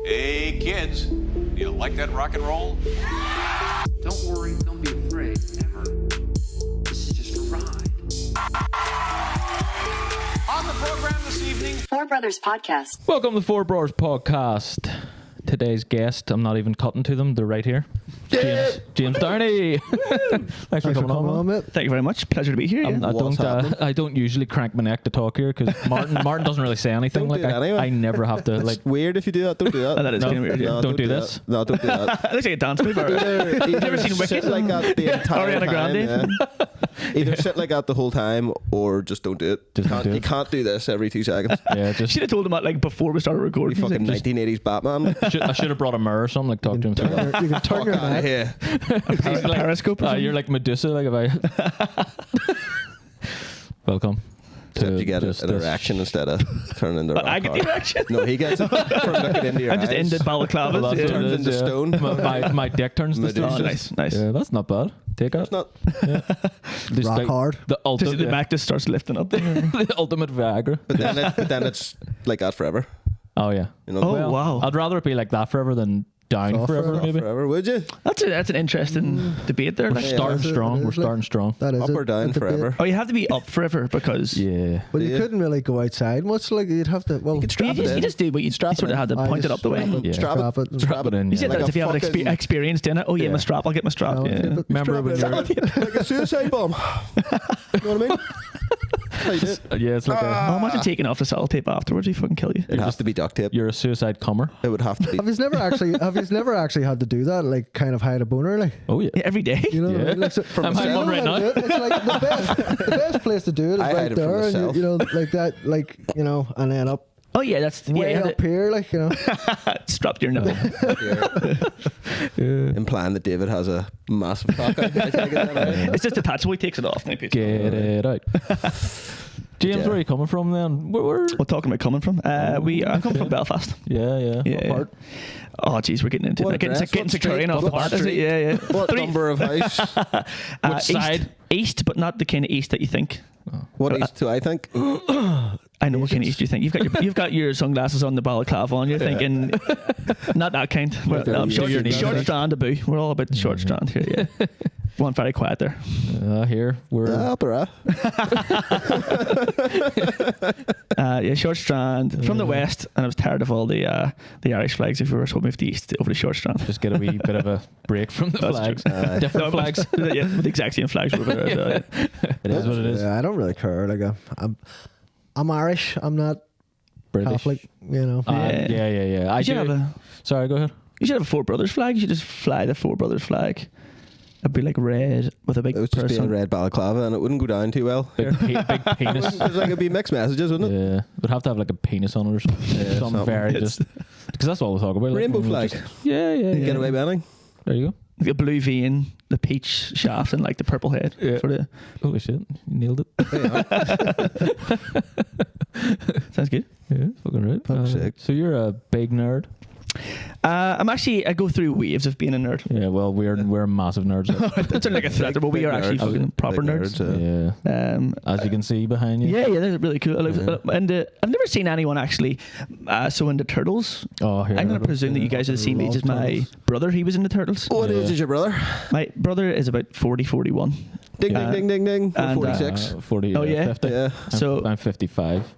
Hey, kids, do you like that rock and roll? Don't worry, don't be afraid, ever. This is just a ride. On the program this evening, Four Brothers Podcast. Welcome to the Four Brors Podcast. Today's guest, I'm not even cutting to them, they're right here. James Downey. Thanks for coming on, mate. Thank you very much. Pleasure to be here. I don't usually crank my neck to talk here because Martin doesn't really say anything. Don't do it anyway. I never have to. It's weird if you do that. Don't do that. That is kind of weird. Yeah. Don't do this. No, don't do that. It looks like a dance move. Have you ever seen Wicked? Sit like that the entire Ariana time. Grande? Yeah. Either sit like that the whole time or just don't do it. You can't do this every 2 seconds. Yeah, Should have told him that like before we started recording. You fucking 1980s Batman. I should have brought a mirror or something, like talk to him. You can turn your neck. Here. Periscope. You're like Medusa, like if I. Welcome. Except you get an erection instead of turning into But I get the erection. No, he gets it from looking into your I'm just eyes. into balaclavas. Well, yeah. Turns into stone. My dick turns to stone. Oh, nice. Yeah, that's not bad. Take it. It's not. Just Rock hard. The ultimate. The back just starts lifting up. The ultimate Viagra. But then it's like that forever. Oh yeah. You know? Oh, wow. I'd rather it be like that forever than down Soft forever, maybe. Forever, would you? That's an interesting debate there. We're Like. starting Yeah. strong. It is We're like- starting strong. That is Up it. or down It's a bit- forever. Oh, you have to be up forever because Yeah. But you Yeah. couldn't really go outside much. Like you'd have to. Well, You could strap you it in. just do what you Strap sort it of had to I point it just up the way. strap it, Yeah. strap it. Strap it in. You said Like that a if you have fucking- experience doing it. Oh yeah, Yeah. my strap. I'll get my strap. No, Yeah. but Remember when strap you're it. like a suicide bomb. You know what I mean? How you do it? yeah, it's like Oh, imagine taking off the sellotape afterwards. He fucking kill you. It has to be duct tape. you're a suicide comer. It would have to be. Have you never actually had to do that? Like kind of hide a boner, like Oh yeah. Yeah, every day. you know. Yeah. Like, so, I'm hiding one right now. It's like the best place to do it is I hide right it from there, and myself. you know, like that, like you know, and then up Oh yeah, that's way yeah. up here, like you know. Strapped to your nose. Implying that David has a massive cock out. It's just detachable. He takes it off. And he puts it on. Get it out. James, Yeah. where are you coming from then? Where? What talking about coming from? I come from Belfast. Yeah. Yeah. What yeah. part? Oh jeez, we're getting into What it. Getting address? to What Currying street? off the What part, is it? street? Yeah, yeah. What Three- number of house? Which side? East, but not the kind of east that you think. What east do I think? I know what kind of east you think. You've got your sunglasses on, the balaclava on. You're thinking not that kind. Well, short strand of boo. We're all about the short strand here. Yeah. One very quiet there. Here we're. Opera. Yeah, short strand from the west, and I was tired of all the Irish flags. If we were to move to the east over the short strand. Just get a wee bit of a break from the That's flags. true. Different flags. Yeah, with the exact same flags. Over there, so, yeah. It is what it is. Yeah, I don't really care. Like I'm Irish. I'm not British. Catholic. You know. Yeah. I You should do. have a Sorry, go ahead. You should have a Four Brothers flag. You should just fly the Four Brothers flag. It'd be like red with a big It would just be a person. red balaclava and it wouldn't go down too well. Big penis. It's like it'd be mixed messages, wouldn't it? Yeah, would have to have like a penis on it or something. Yeah, something something. very It's- just because that's what we talk about. like, Rainbow when we flag. just- yeah. Get away with anything. There you go. The blue vein, the peach shaft, and like the purple head. Yeah. Sort of Holy shit, you nailed it. sounds good. Yeah, fucking right. Fuck's sake. So you're a big nerd. I go through waves of being a nerd. Yeah, well, we're massive nerds. It's like a threat, but we are actually nerds. fucking proper Big nerds. Yeah, as you can see behind you. Yeah, they're really cool. And I've never seen anyone actually so into turtles. Oh, here. I'm going to presume that you guys are the same age as my Turtles. brother. He was into turtles. What Yeah. age is your brother? My brother is about 40, 41. Ding, Uh, ding, ding, ding, ding. and, 46. 40. Oh, yeah? 50. Yeah. So I'm 55.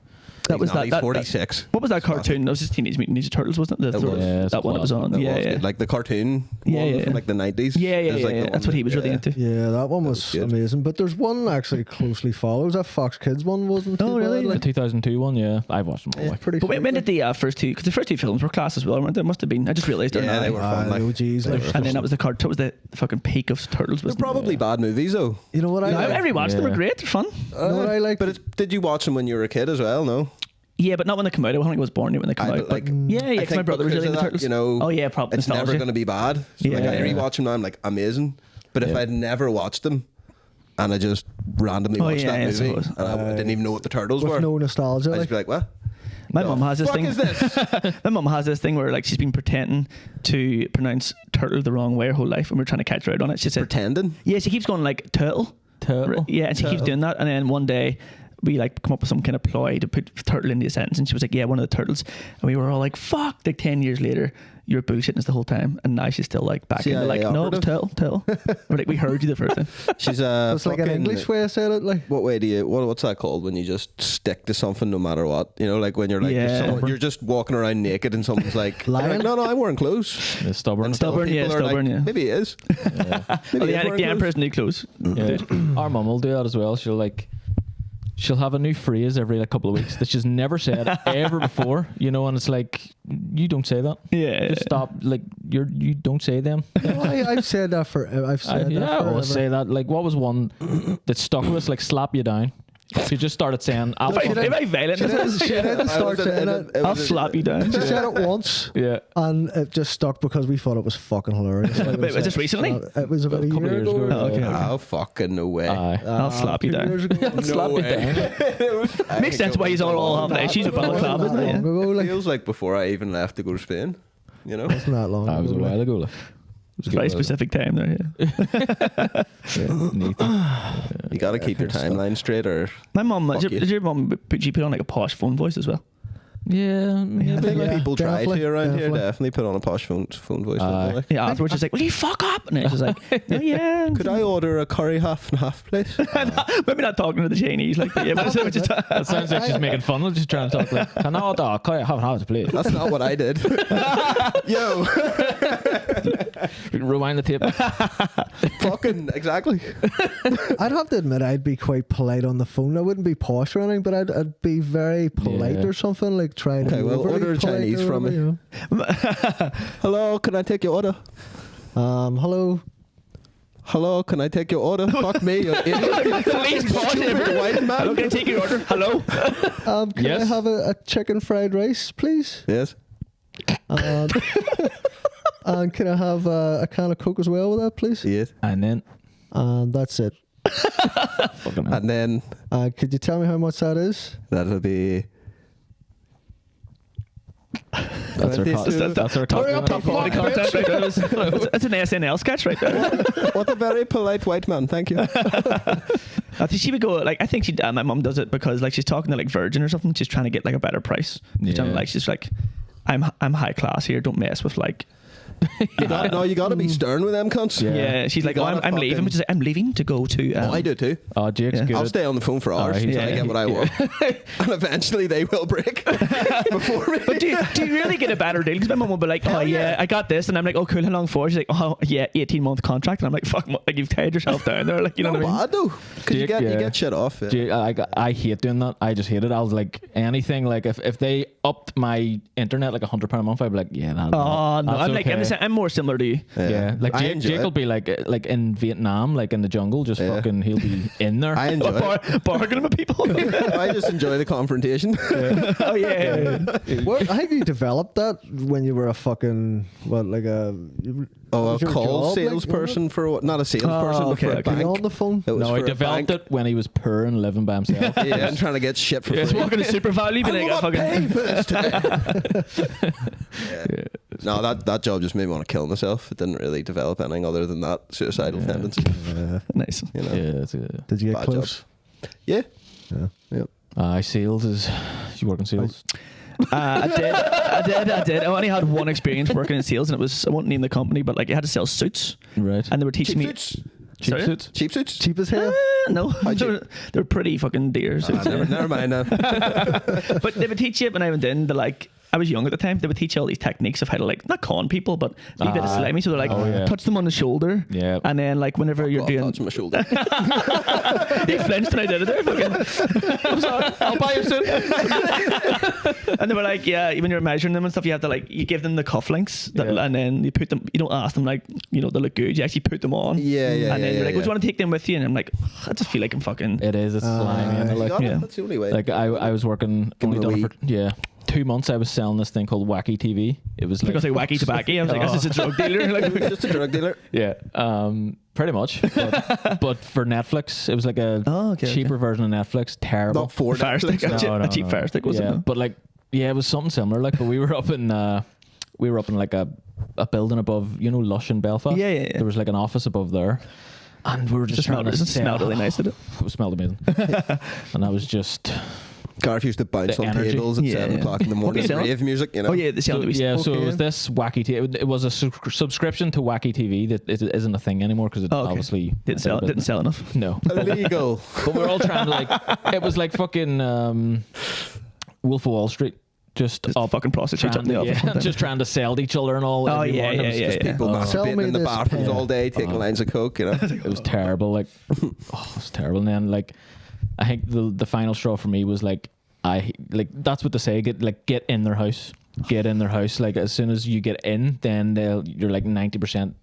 that was He's that. 46. What was that cartoon? That was just Teenage Mutant Ninja Turtles, wasn't it? It was. Yeah, it's that one that was on. It Yeah, was yeah. good. Like the cartoon Yeah, one yeah. from like the 90s. Yeah, is like the That's one what he was that- really into. Yeah, that one was good. amazing. But there's one actually closely follows. That Fox Kids one wasn't too Oh, really? bad. The Like, 2002 one, yeah. I've watched them all. it's Like. pretty But when sweet, did the first two? Because the first two films were class as well, weren't they? There must have been. I just realised they're Yeah, not. they were fun. the Like, OGs. Like, And then that was the card. That was the fucking peak of turtles. they're Wasn't it? probably bad movies though. you know what I No, like? I rewatched them. They're Yeah. great. They're fun. You know what I like? But did you watch them when you were a kid as well? No. Yeah, but not when they come out. I don't think I was born yet when they come I- out. like, But yeah, I because my think brother was because really of into that, turtles. you know, Oh yeah, probably It's never nostalgia. going to be bad. So like Yeah. I rewatch them now. I'm like amazing. But if Yeah. I'd never watched them, and I just randomly Oh, watched yeah, that I movie, suppose. and I didn't even know what the turtles with were. no nostalgia. I'd just Like, be like, what? My mum has this Fuck thing. is this? My mum has this thing where like she's been pretending to pronounce turtle the wrong way her whole life, and we're trying to catch her out on it. She said, Pretending. "Yeah." She keeps going like turtle. Turtle. Yeah, and she keeps doing that, and then one day we like come up with some kind of ploy to put turtle into a sentence, and she was like, yeah, one of the turtles, and we were all like, fuck, like 10 years later you're bullshitting us the whole time, and now she's still like back into like, no, it was tell. We're like, we heard you the first time. She's It's like an English way I said it. Like, what way do you? What's that called when you just stick to something no matter what? You know, like when you're like you're just walking around naked and someone's like, Lying? no, I'm wearing clothes. Yeah, stubborn. Stubborn, yeah, People are stubborn, like, yeah. Maybe he is. Oh, the emperor's new clothes. Yeah. Our mum will do that as well. She'll have a new phrase every like couple of weeks that she's never said ever before, you know, and it's like, you don't say that. Yeah. Just stop. Like, you don't say them. I've said that for. I've said that. I always forever. say that. Like, what was one that stuck with us? Like, slap you down. She just started saying, If I violent, She didn't start saying it. I'll slap you down. She said it once, yeah. and it just stuck because we thought it was fucking hilarious. Like, Wait, was this recently? It was about a couple year of years ago. ago. Oh, okay. Oh, fucking no way. I'll slap you 2 down. years ago. I'll slap you down. Makes sense why he's all having issues with balaclava, isn't it? Long ago, like, Feels like before I even left to go to Spain. You know. wasn't that long That was a ago, while ago. Like. It's a very specific time there, yeah. You got to keep your timeline straight, or My mum, Fuck you. did your mum put on like a posh phone voice as well? Yeah, I think Yeah, people try definitely, to around definitely. here definitely put on a posh phone voice. don't they, like? Yeah, afterwards she's like, will you fuck up? And then she's like, oh, yeah. Could I order a curry half and half, please? Maybe not talking to the Chinese like that. Yeah, but it's just, that sounds like she's making fun of just trying to talk like, can I order? Can I have it, please? That's not what I did. Yo, Rewind the tape. fucking exactly. I'd have to admit I'd be quite polite on the phone. I wouldn't be posh or anything, but I'd be very polite Yeah. or something, like try to Okay, be well, overly order a polite Chinese or from whatever, me. you Hello, can I take your order? know. Hello. Hello, can I take your order? Fuck me, you idiot. please pause Stupid it. white man. Hello, can I take your order? Hello? Can Yes. I have a chicken fried rice, please? Yes. And can I have a can of Coke as well with that, please? Yes. And then, That's it. fucking hell. And then Could you tell me how much that is? that'll be. That's her Hurry up, talking. body contact right there. That's an SNL sketch right there. What a very polite white man. Thank you. I think she would go like, I think she my mum does it because like she's talking to like Virgin or something. She's trying to get like a better price. She's trying to, like, she's like, I'm high class here. Don't mess with like. You got to be stern with them cunts. Yeah, she's like, You oh, gotta I'm leaving. fucking- Which is like, I'm leaving to go to. Oh, I do too. Oh, Jake's Yeah. good. I'll stay on the phone for hours he's- until I yeah, get what I want. And eventually they will break before me. But do you really get a better deal? Because my mum will be like, oh yeah, I got this, and I'm like, oh cool, how long for? She's like, oh yeah, 18-month contract, and I'm like, fuck, like you've tied yourself down there, like, you know Not what I mean? bad though, because you Jake, get shit off. Yeah. Jake, I hate doing that. I just hate it. I was like, anything, like if they upped my internet like £100 a month, I'd be like, yeah, Oh no, that's I'm like, okay. I'm more similar to you. Yeah, like I Jake, enjoy Jake it. will be like in Vietnam, like in the jungle, just Yeah. fucking, he'll be in there. I enjoy it. Bargaining with people. I just enjoy the confrontation. Oh yeah. Well, I think you developed that when you were a fucking Oh, a was your call job, like, salesperson for what? Not a salesperson, Oh, but for okay, a okay. Being bank. on the phone. It was No, for he a developed bank. it when he was poor and living by himself. Yeah, and trying to get shit for Just free. walking to Super Value, being like, I I'm gonna pay fucking. for this today. Yeah. No, that job just made me want to kill myself. It didn't really develop anything other than that suicidal tendency. Nice. You know? Yeah, it's a, Did you get Bad close? Yeah. Yeah. sales is, you work in sales? I did. I only had one experience working in sales, and it was, I won't name the company, but like, you had to sell suits, Right. and they were teaching Cheap me. suits. Cheap Sorry? suits? Cheap suits. Cheap as hell. No, cheap? they're pretty fucking dear suits. Never mind now. But they would teach you when I went in, I was young at the time, they would teach you all these techniques of how to like, not con people, but be a bit of slimy. So they're like, Oh, yeah. touch them on the shoulder. Yeah. And then like whenever you're Well, doing, touch my shoulder. he flinched and I did it there. Fucking, I'm sorry, I'll buy your suit. And they were like, yeah, when you're measuring them and stuff, you have to like, you give them the cufflinks Yeah. and then you put them, you don't ask them like, you know, they look good. You actually put them on. Yeah, yeah, And then yeah, you're like, yeah. would you want to take them with you? And I'm like, I just feel like I'm fucking. It is. It's slimy. And like, Got it? yeah. That's the only way. like I was working, Give only them a done it for 2 months. I was selling this thing called Wacky TV. It was I like, was like wacky tobacco. I was like, this is a drug dealer. Like, just a drug dealer. yeah, pretty much. But for Netflix, it was like a okay, cheaper version of Netflix. Terrible. Not for fire stick. Netflix. A cheap fire stick, wasn't Yeah, it? but like, yeah, it was something similar. Like, but we were up in like a building above, you know, Lush in Belfast. Yeah. There was like an office above there, And we were just It trying to smelled really nice, did it? It smelled amazing. And I was just... Gareth used to bounce The on energy. tables at Yeah, 7 yeah. o'clock in the morning. Okay, so- Rave music, you know. Oh yeah, the sound So, that we yeah, so it was Okay. this Wacky TV. It was a subscription to Wacky TV that isn't a thing anymore because it Oh, okay. obviously didn't sell enough. No, Illegal. but we're all trying to like. It was like fucking Wolf of Wall Street. Just up fucking prostitutes up in the office. yeah, just trying to sell to each other and all. Oh, every yeah, morning. It yeah, was yeah, just yeah. People Sell me masturbating in the this bathrooms pen. all day, taking lines of coke, you know. It was terrible. Like, oh, it was terrible. And then like, I think the final straw for me was like, that's what they say. Get in their house. Get in their house. Like as soon as you get in, then you're like 90%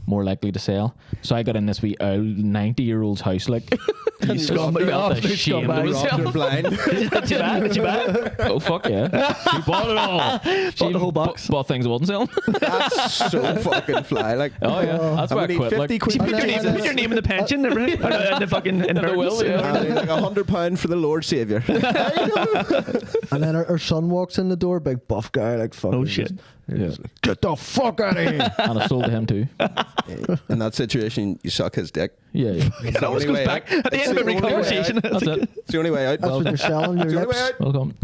more likely to sell. So I got in this wee 90-year-old's house. Like, You scum, you absolute scumbag. You're blind. Did you buy it? oh fuck yeah, she bought it all. She the whole box. Bought things I wasn't selling. That's so fucking fly. Like, Oh yeah, that's I why I would need quit. 50 Like, quid. Put your name in the pension, and everything. In the fucking inheritance. will, yeah. Like £100 for the Lord Saviour. And then our son walks in the door, big buff guy, like fucking. Oh shit. yeah. Get the fuck out of here! And I sold to him too. In that situation, you suck his dick. Yeah, yeah. It always goes back at the end of every conversation. That's it. It's the only way out. That's what you're selling your It's the only way lips. out. Welcome,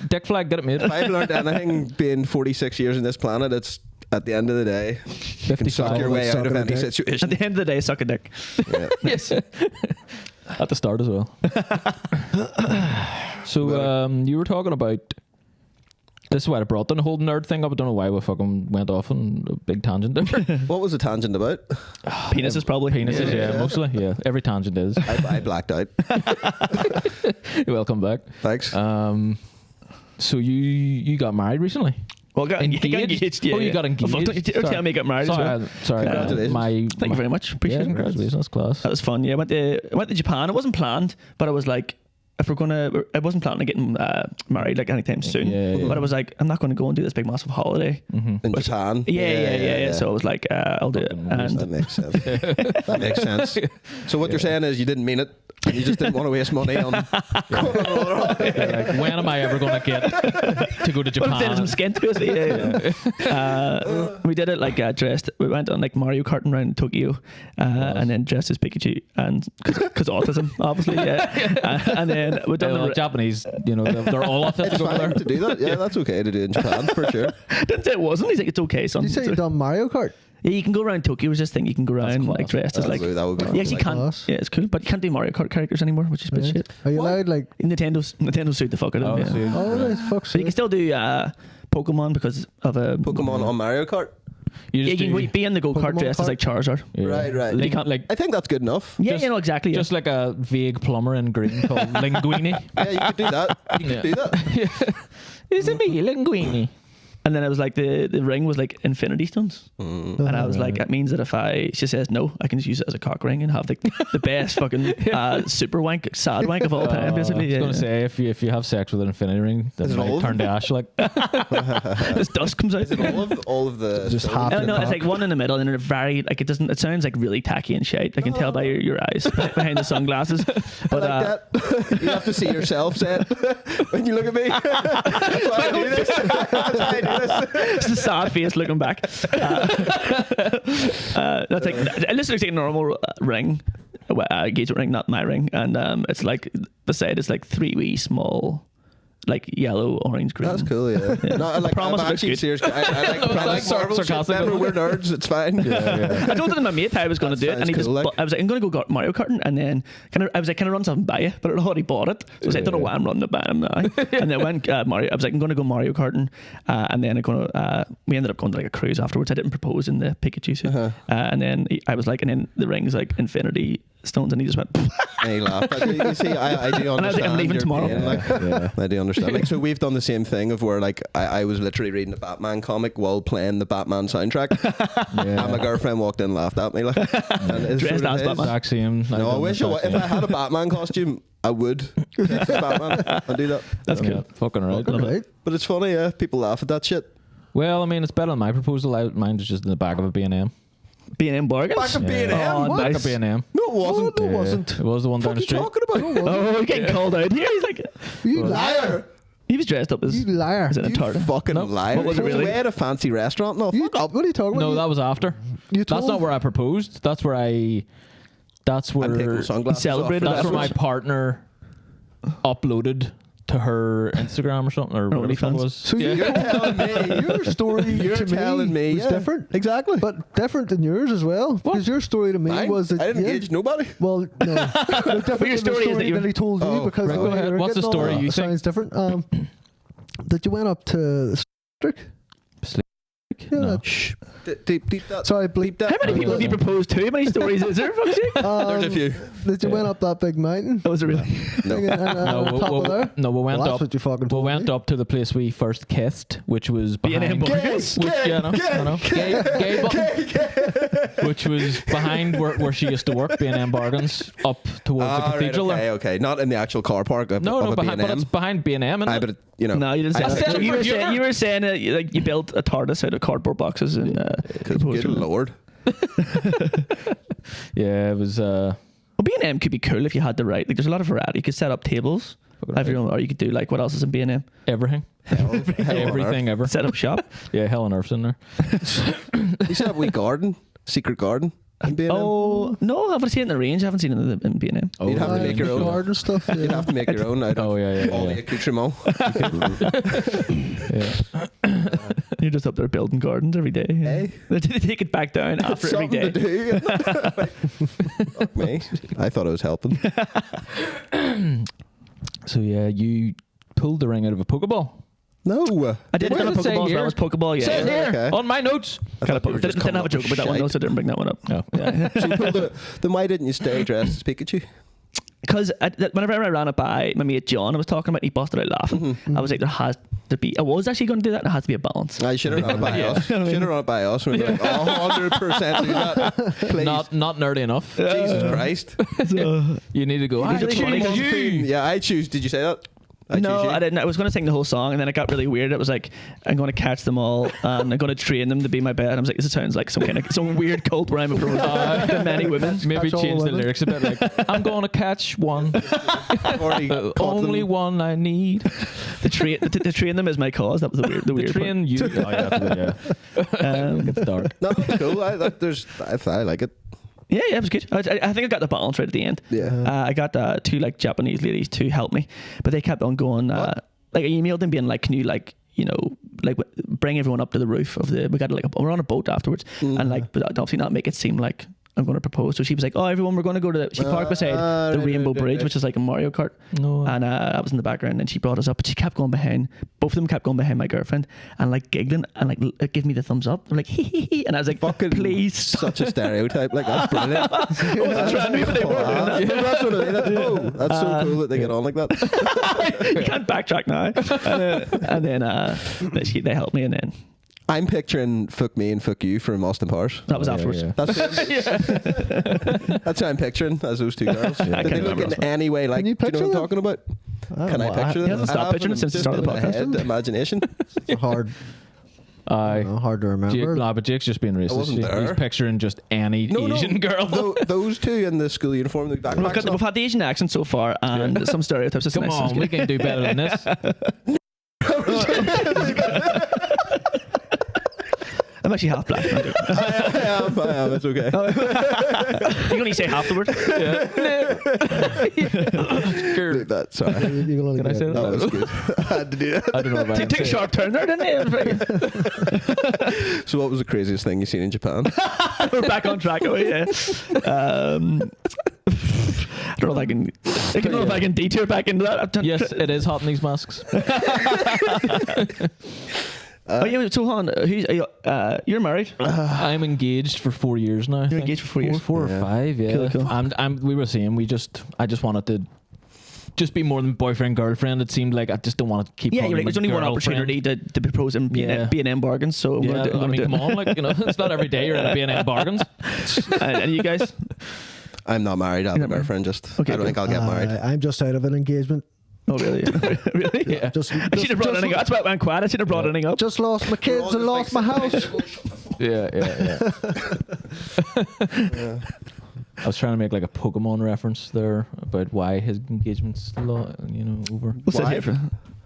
Dick Flag. Get it made. If I've learned anything being 46 years in this planet, it's at the end of the day, you can suck 55. your way out Sucking of a any dick. At situation. the end of the day, suck a dick. Yeah. Yes. At the start as well. So you were talking about. This is why I brought the whole nerd thing up. I don't know why we fucking went off on a big tangent there. What was the tangent about? Penises probably. Penises, yeah, mostly. Yeah, every tangent is. I blacked out. You're welcome back. Thanks. So you got married recently? Well, got engaged. Yeah, Oh, you yeah. got engaged. Oh, fuck, don't tell me I got married as well. Sorry. Congratulations. Thank you very much. Appreciate Yeah, it. congratulations. That's class. That was fun. Yeah, I went to Japan. It wasn't planned, but I was like, if we're gonna, I wasn't planning on getting married like anytime soon. Yeah. But I was like, I'm not going to go and do this big massive holiday. In Japan. Yeah. So I was like, I'll do it. Fucking That And makes sense. That makes sense. So what you're saying is you didn't mean it. And you just didn't want to waste money on. Like, when am I ever going to get to go to well, I'm saying Japan? some skin to it. Yeah. We did it like dressed. We went on like Mario Karting around Tokyo, and then dressed as Pikachu, and because autism, obviously. Yeah. And then we done Like Japanese, they're all autistic It's over there. fine to do that. Yeah, that's okay to do in Japan for sure. Didn't say it wasn't. He's like, it's okay, son. Did you say you done Mario Kart? Yeah, you can go around Tokyo. It was this thing you can go around like dressed as like. That would be You actually like, can't. Class. Yeah, it's cool, but you can't do Mario Kart characters anymore, which is a bit Right. shit. Are you allowed like? Nintendo suit the fuck out of Oh, them. so Yeah. you- Oh, right, fuck's So you can sake. still do Pokemon because of a Pokemon on Mario Kart. You Yeah, just you do- can be in the go kart Pokemon dressed as like Charizard. yeah. Right. Like, like I think that's good enough. Yeah, Just- you know exactly. Yeah. just like a vague plumber in green called Linguini. Yeah, you could do that. You could do that. Is it me, Linguini? And then it was like the ring was like infinity stones, and I was like, that means that if she says no, I can just use it as a cock ring and have the best fucking super wank, sad wank of all time, basically. I was Yeah. gonna say if you have sex with an infinity ring, that Is it might all? turn to ash. Like This dust comes out. All of the Just stones. half No, your no, it's cock. like one in the middle, and it very like it doesn't. It sounds like really tacky and shite. I can tell by your eyes behind the sunglasses. But I like that. You have to see yourself say it when you look at me. That's why I do this. That's why I do this. it's a sad face looking back. That's like it looks like a normal ring, engagement ring, not my ring, and it's like beside it's like 3 wee small, like yellow, orange, green. That's cool, yeah. No, I like, promise I'm it looks actually good. serious. I like Marvel shit. sarcastic. Remember, we're nerds. It's fine. I told it to my mate how I was going to do it, and he sounds just. cool, like. I was like, I'm going to go Mario Karting, and then I was like, can I run something by you? But I'd already bought it, so I was like, I don't know why I'm running it by him now. And then when Mario, I was like, I'm going to go Mario Karting, and then we ended up going to like a cruise afterwards. I didn't propose in the Pikachu suit, and then I was like, and then the ring's like infinity stones, and he just went. And he laughed. You see, I do understand. And I was like, I'm leaving your tomorrow. pain, like, I do understand. Like, so we've done the same thing of where like I was literally reading a Batman comic while playing the Batman soundtrack, and my girlfriend walked in and laughed at me like, and it's Dressed sort of as his. Batman. exact same. No, I wish if I had a Batman costume, I would. Dress as Batman. I'd do that. That's Yeah, cool. fucking right. Right. But it's funny, yeah. People laugh at that shit. Well, I mean, it's better than my proposal. Mine was just in the back of a B&M. B&M bargains. Back of Yeah. B&M. Oh, What? Back nice. of B&M. No, it wasn't. No, it wasn't. It was the one What down are the you street. talking about? Oh, you're getting called out here. He's like, You liar. he was dressed up as You liar. as an You entire. fucking liar. What was it really? We had a fancy restaurant. No, You, fuck up. what are you talking about? No, that was after. You That's told- not where I proposed. That's where I That's I'm taking where sunglasses celebrated off. that's where my afterwards. partner uploaded to her Instagram or something, or whatever it OnlyFans. was. So Yeah. you're telling me your story You're to telling me, was yeah. different, Exactly. but different than yours as well. Because your story to me I was that didn't yeah, engage nobody. Well, no, no different your than the story is that you- that he told you Oh, because right. the Go way ahead. you're What's the getting story on you it think? sounds different. That you went up to Strick. Yeah. No. Shh. Deep that. Sorry, bleep that. How many people have you proposed to? How many stories is there? Fuck's sake? There's a few. That you went up that big mountain. Oh, was it really? No. And on top of there. no, we went Well, that's up. what you fucking We told went me. up to the place we first kissed, which was B&M behind. Burgers. Which, yeah, I know. Gay button. Which was behind where she used to work, B&M Bargains, up towards the cathedral. Right, okay. Not in the actual car park of, No, of no, a behind, but B&M. it's behind B&M. Isn't Aye, it? but it, you know. No, you didn't say I that. said it You for were saying, humor. you were saying like you built a TARDIS out of cardboard boxes and Good lord. Yeah, it was. Well, B&M could be cool if you had the right. Like, there's a lot of variety. You could set up tables, have your own, or you could do like what else is in B&M? Everything. Hell on Everything ever. Set up shop. Yeah, Hell on Earth's in there. You set up a wee garden, secret garden in B&M. Oh no, I haven't seen it in the range. I haven't seen it in B&M. You'd have to Aye, make your own. garden stuff. You'd have to make your own out of Oh, yeah, all yeah. the accoutrement. Yeah. You're just up there building gardens every day. Hey. They take it back down after every Something day. to do. Fuck me. I thought I was helping. So yeah, you pulled the ring out of a Pokeball. No. I did Where have a does it say Pokeball as here? well as Pokeball. Says Yeah. here okay. on my notes. Kind of thought you were just didn't have a coming joke up about that one with though, so I didn't bring that one up. No. Yeah. So you pulled then why didn't you stay dressed as Pikachu? Because whenever I ran it by my mate John, I was talking about, he busted out laughing. I was like, there has to be. I was actually going to do that. There has to be a balance. I should have run it by us. Should have run it by us. We were like, 100% do that. Please. Not nerdy enough. Jesus Christ. So, You need to go. Need to I choose choose you." you. Yeah, I choose. Did you say that? no, choose you. I didn't. I was going to sing the whole song, and then it got really weird. It was like, I'm going to catch them all, and I'm going to train them to be my bed. And I was like, this sounds like some weird cult where I'm approaching to many women. Maybe Catch all change the women. lyrics a bit. Like, I'm gonna catch one, I've already caught only them. one I need. To train them is my cause. That was the weird part. Train you. Oh yeah. It's dark. No, that's cool. I like it. Yeah, it was good. I think I got the balance right at the end. Yeah. I got two like Japanese ladies to help me, but they kept on going. Like I emailed them being like, can you like bring everyone up to the roof of the? We got we're on a boat afterwards, and like, but obviously not make it seem like I'm going to propose. So she was like, oh, everyone, we're going to go to she parked beside the Rainbow Bridge, which is like a Mario Kart. No. And I was in the background, and she brought us up, but she kept going behind. Both of them kept going behind my girlfriend and like giggling and like give me the thumbs up. They're like, hee hee hee, and I was like, Fucking please stop. such a stereotype. Like that's brilliant. I wasn't trying to, but they were doing that. Yeah, that's what I mean. That's so cool that they get on like that. You can't backtrack now. And then they helped me, and then I'm picturing "fuck me" and "fuck you" from Austin Powers. that was afterwards. Yeah. That's what I'm picturing as those two girls. I Did can't they look remember in as well. any way like? Can you Do you know picture what I'm them? talking about? Can I picture them? He hasn't I stopped have picturing them it since the just start of the in my podcast. head, imagination. It's hard. Aye. Hard to remember. But Jake's just being racist. wasn't there. He's picturing just any Asian girl. Those two in the school uniform, the backpacks. We've had the Asian accent so far, and some stereotypes. It's Come nice. on, we can do better than this. I'm actually half black. I am. It's okay. You can only say half the word. Leave that. Sorry. You can only Can I get- say that? That was good. I had to do that. I don't know about Took a sharp turn there, didn't it? So, what was the craziest thing you've seen in Japan? We're back on track. Oh yeah. I don't know if I can. I don't know if I can detour back into that. Yes, it is hot in these masks. Oh yeah. So hold on. You're married. I'm engaged for 4 years now. I think. engaged for 4 years? Four or Yeah. 5. Yeah. Cool. We were saying I just wanted to just be more than boyfriend girlfriend. It seemed like I just don't want to keep. Yeah, calling you're right. him There's a only one girlfriend. opportunity to propose in B&M bargains. So I'm Yeah, gonna do, I'm I gonna mean, do come it. on, like it's not every day you're in a B&M bargains. And you guys? I'm not married. I have a girlfriend. Just Okay, I don't think I'll get married. I'm just out of an engagement. Oh really? Really? Yeah. Just, I should have brought anything up. That's why I went quiet. I should have brought anything up. Just lost my kids and lost my house. Yeah. I was trying to make like a Pokemon reference there about why his engagement's over. What's that Why? here for?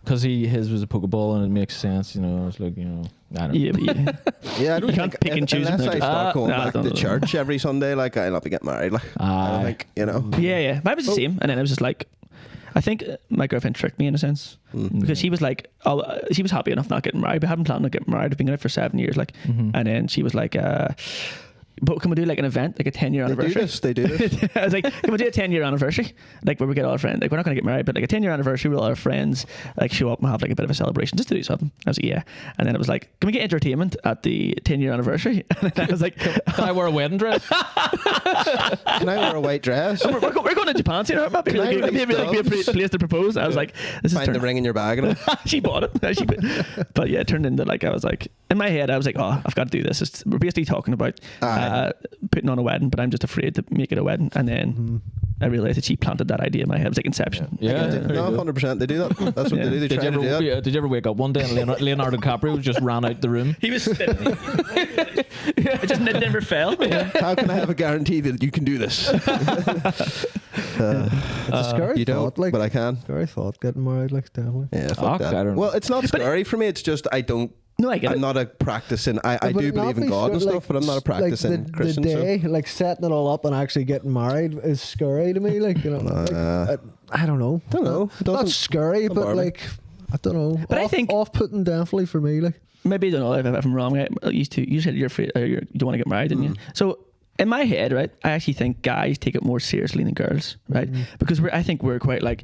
because his was a Pokeball and it makes sense. You know, I was like, you know, I don't know. Yeah, but yeah. Yeah, I don't You can't think pick and choose unless them. I start going Nah, I back don't to know. church every Sunday. Like I'll not be getting married. Like I don't think, you know. Yeah. Mine was the same, and then it was just like, I think my girlfriend tricked me in a sense because she was like, she was happy enough not getting married, but hadn't planned on getting married. I've been out for 7 years, like, and then she was like, but can we do like an event, like a 10-year anniversary? They do this. I was like, can we do a 10-year anniversary? Like where we get all our friends, like we're not going to get married, but like a 10-year anniversary where all our friends like show up and have like a bit of a celebration just to do something. I was like, yeah. And then it was like, can we get entertainment at the 10-year anniversary? And then I was like, Can I wear a wedding dress? Can I wear a white dress? we're going to Japan soon. It might be Can I like, release be a place to propose. I was like, this is Find the ring in your bag and all. she bought it. But yeah, it turned into like, I was like, in my head, I was like, oh, I've got to do this. We're basically talking about putting on a wedding, but I'm just afraid to make it a wedding. And then I realized that she planted that idea in my head. It was like Inception. Yeah. No, 100%. They do that. That's what they do. They Did try you, to do that. did you ever wake up one day and Leonardo DiCaprio just ran out the room? He was spitting. It just never fell. How can I have a guarantee that you can do this? It's a scary You thought, don't, like, but I can. scary thought getting married, like, definitely. Yeah, fuck Fuck, that. I don't know. Well, it's not scary for me. It's just I don't. No, I get I'm it. not a practicing. I But do it'd not believe in be God and sure, stuff, but I'm not a like, practicing the Christian. day, like setting it all up and actually getting married is scary to me. Like, you know, like, I don't know. Don't know. It Not doesn't- scary, don't but bother me. like, I don't know. But I think- off-putting definitely for me. Like, Maybe I don't know if I'm wrong. You said you're afraid, you don't want to get married, didn't you? So in my head, right, I actually think guys take it more seriously than girls, right? Because I think we're quite like,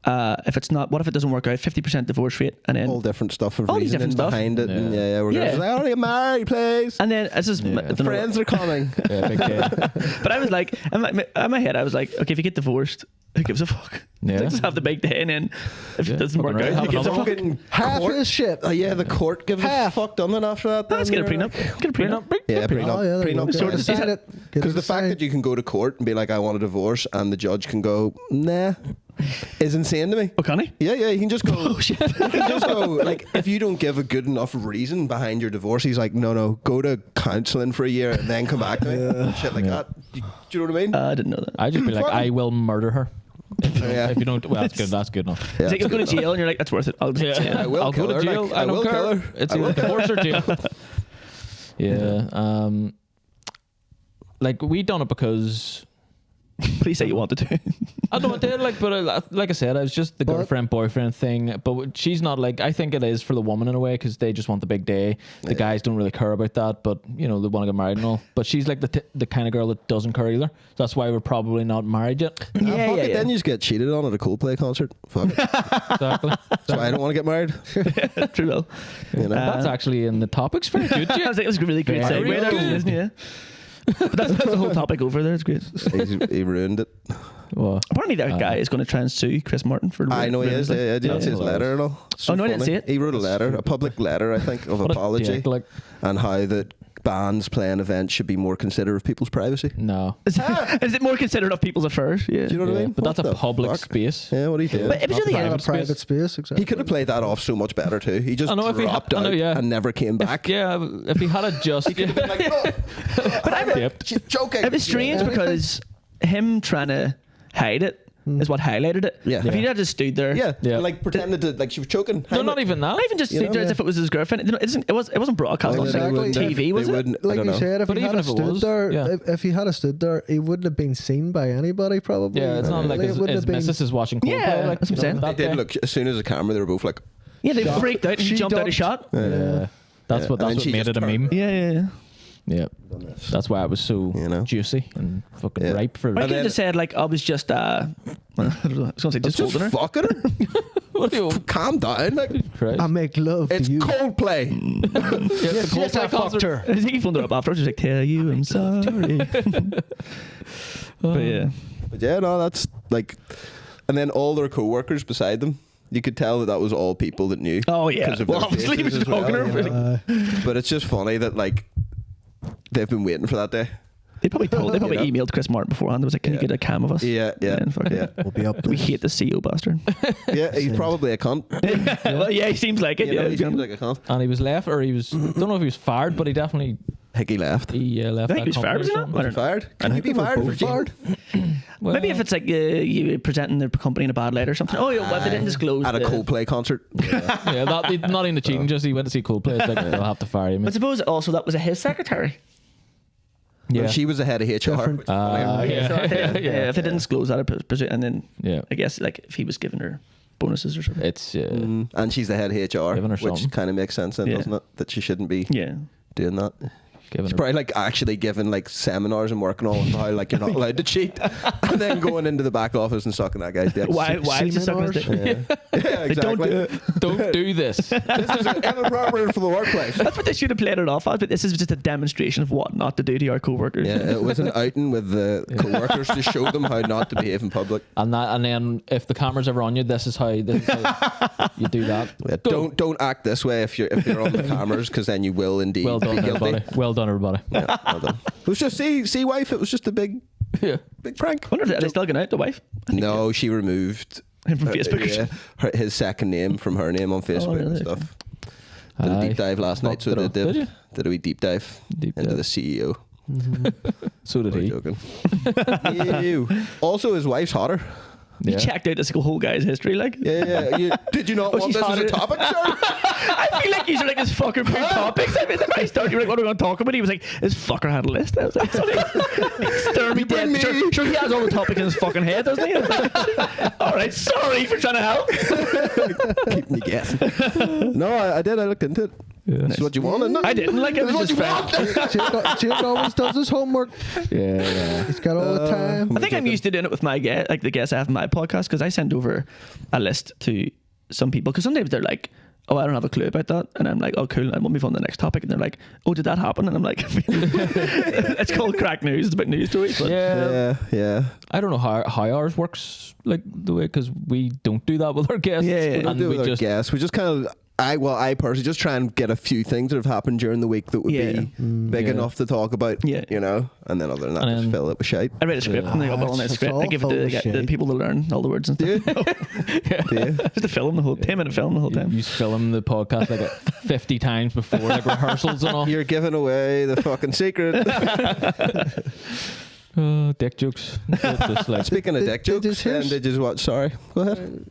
if it's not, what if it doesn't work out? 50% divorce rate, and then all different stuff of All these reasoning different stuff. behind it. And Yeah. we're Yeah. just like, I want to get married, please. and then it's just I don't know. Friends are coming. Yeah, big day. But I was like, in my head, I was like, okay, if you get divorced, who gives a fuck? Yeah. Like, just have the big day, and then if it doesn't work fucking out, right. who gives a Have fuck? Fucking half court. his shit. Yeah, the court gives a Half. fuck done it after that. Let's then get a you're prenup. like- Get a prenup. Yeah, prenup. Oh, yeah, there you go. Prenup. Sort of Because sign it. Get it the fact signed. that you can go to court and be like, I want a divorce, and the judge can go, nah, is insane to me. Oh, can he? Yeah, you can just go. Oh shit. You can just go, like, if you don't give a good enough reason behind your divorce, he's like, no, go to counselling for a year and then come back to me. And shit like that. Do you know what I mean? I didn't know that. I just be like, I will murder her. Yeah. If you don't, well, that's good enough. Yeah, It's like it's you go to good enough. jail and you're like, that's worth it. I'll just Yeah. I will I'll kill go to her, jail. like, I I don't will care. kill her. It's I will either kill divorce or jail. Yeah. Like we done it because Please say you wanted to. I don't want to like, but like I said, it was just the But- girlfriend boyfriend thing. But she's not like, I think it is for the woman in a way because they just want the big day. The guys don't really care about that, but you know they want to get married and all. But she's like the kind of girl that doesn't care either. So that's why we're probably not married yet. Fuck it, then you just get cheated on at a Coldplay concert. Fuck it. Exactly. That's why I don't want to get married. True, well. You know? That's actually in the topics. Very good. I Jim. was like, it was a really great Very segue there, good. isn't it? Yeah. But that's the whole topic over there. It's great. He ruined it. Well, Apparently, that guy is going to try and sue Chris Martin for. I know he is. Yeah, did you not see his letter and all? So Oh, no, I didn't funny. see it. He wrote a letter, a public letter, I think, of what a apology, dick, like, and how that bands playing events should be more considerate of people's privacy. no. Is it more considerate of people's affairs? Yeah. Do you know what I Yeah, mean? but that's What a the public fuck? space. Yeah, what are you doing? But it was Not really private. a private space, exactly. He could have played that off so much better too. He just I know if he had- dropped I know, out yeah. and never came back. If he had a just, But I Yep. She's joking. It was strange because him trying to hide it is what highlighted it. Yeah. If he had just stood there, Yeah, Yeah. like pretended to, like she was choking. no, not even that. not even just You stood know, there as yeah. if it was his girlfriend. It wasn't broadcast on Exactly. like TV, was they it? Wouldn't, I Like don't you know. said, if But he even had if it stood was, there, yeah. if he had stood there, he wouldn't have been seen by anybody, probably. Yeah, it's not like It his wouldn't have been- missus is watching Coldplay. Yeah, like, that's what I'm saying. They that did day. look as soon as the camera. They were both like, Yeah, they freaked out and he She jumped out of ducked. shot. Yeah. That's Yeah. what And then she made just it a turned. meme. Yeah. Yeah. That's why it was so You know? juicy and fucking Yeah. ripe for. Or I could then- have just said like I was just I was going to say just just holding her. fucking her. What do you Calm down. Like, Christ. I make love it's to you. Coldplay. Yeah, the Yes, I Coldplay fucked concert. her. I think he phoned her up afterwards. He was like, "Tell you I'm sorry." But yeah, But yeah, no, that's like, and then all their co-workers beside them. You could tell that was all people that knew. oh yeah. 'Cause of Well, their obviously he was faces as talking well, to her. yeah. For, But it's just funny that like they've been waiting for that day. They probably You know? emailed Chris Martin beforehand. They was like, "Can you Yeah. get a cam of us?" Yeah, yeah, And fucking- yeah, We'll be up. We hate the CEO bastard. yeah. He's probably a cunt. Well, yeah, he seems like it. You know, Yeah, he seems like a cunt. And he was left, or he was. Don't know if he was fired, but he definitely think he left. He left I think that he was fired, company or wasn't he? something. I don't know. Fired? Can you be they were fired for both cheating? fired. Well, Maybe if it's like you presenting the company in a bad light or something. Oh, yeah, well, if they didn't disclose At a the- Coldplay concert. yeah, not even the cheating, just he went to see Coldplay. It's like they'll have to fire him. But suppose also that was his secretary. Yeah. She was the head of HR. Different. which is funny. yeah. So I think, Yeah. if they didn't disclose that, and then Yeah. I guess like if he was giving her bonuses or something. It's And she's the head of HR, Giving her which something. kind of makes sense then, Yeah. doesn't it? That she shouldn't be Yeah. doing that. giving She's her. probably like actually giving like seminars and working on how like you're not allowed to cheat, and then going into the back office and sucking that guy's dick. Why is he sucking his Seminars? dick? Yeah, exactly. Don't do this. This is inappropriate for the workplace. That's what they should have played it off as, but this is just a demonstration of what not to do to our co-workers. Yeah, it was an outing with the co-workers to show them how not to behave in public. And then if the camera's ever on you, this is how you do that. Yeah, don't act this way if you're on the cameras, because then you will indeed Well done, be guilty. everybody. Well done, everybody. Yeah, well done. It was just see wife. It was just a big prank. I wonder if they're still going out, the wife? No, she removed Him from Facebook or yeah, his second name from her name on Facebook and really? stuff. Did a deep dive last night, so Fucked it they up. Did you? did a wee deep dive Deep into dive. the CEO. So did I'm he. joking. Ew. Also, his wife's hotter. You Yeah. checked out this whole guy's history, like. Yeah. Did you not Oh, want she's this as a hotter. topic, sir? I feel like these are like his fucking big topics. I mean, if I started, you were like, what are we going to talk about? He was like, this fucker had a list. I was like, stare me bring dead. me- Sure, he has all the topics in his fucking head, doesn't he? All right, sorry for trying to help. Keeping you guessing. No, I did. I looked into it. That's what you want, isn't it? I didn't like it. It was just fair. Jake always does his homework. Yeah. He's got all the time. I think I'm used to doing it with my guest, like the guests I have in my podcast, because I send over a list to some people. Because sometimes they're like, "Oh, I don't have a clue about that," and I'm like, "Oh, cool. And we'll move on to the next topic." And they're like, "Oh, did that happen?" And I'm like, "It's called crack news. It's about news stories." But Yeah. I don't know how ours works, like the way, because we don't do that with our guests. Yeah, yeah. We don't And do it we with our just guests. We just kind of. I personally just try and get a few things that have happened during the week that would Yeah. be big Yeah. enough to talk about. Yeah. You know, and then other than that, And just then- fill it with shite. I read a script and they got well on that it's script. all I give it full to of the shit. people to learn all the words and stuff. Yeah. Just to film the whole 10-minute film the whole time. you film the podcast like 50 times before like rehearsals and all. You're giving away the fucking secret. Dick jokes. Just like, Speaking of dick Did you jokes, hear- did you watch? Sorry, go ahead.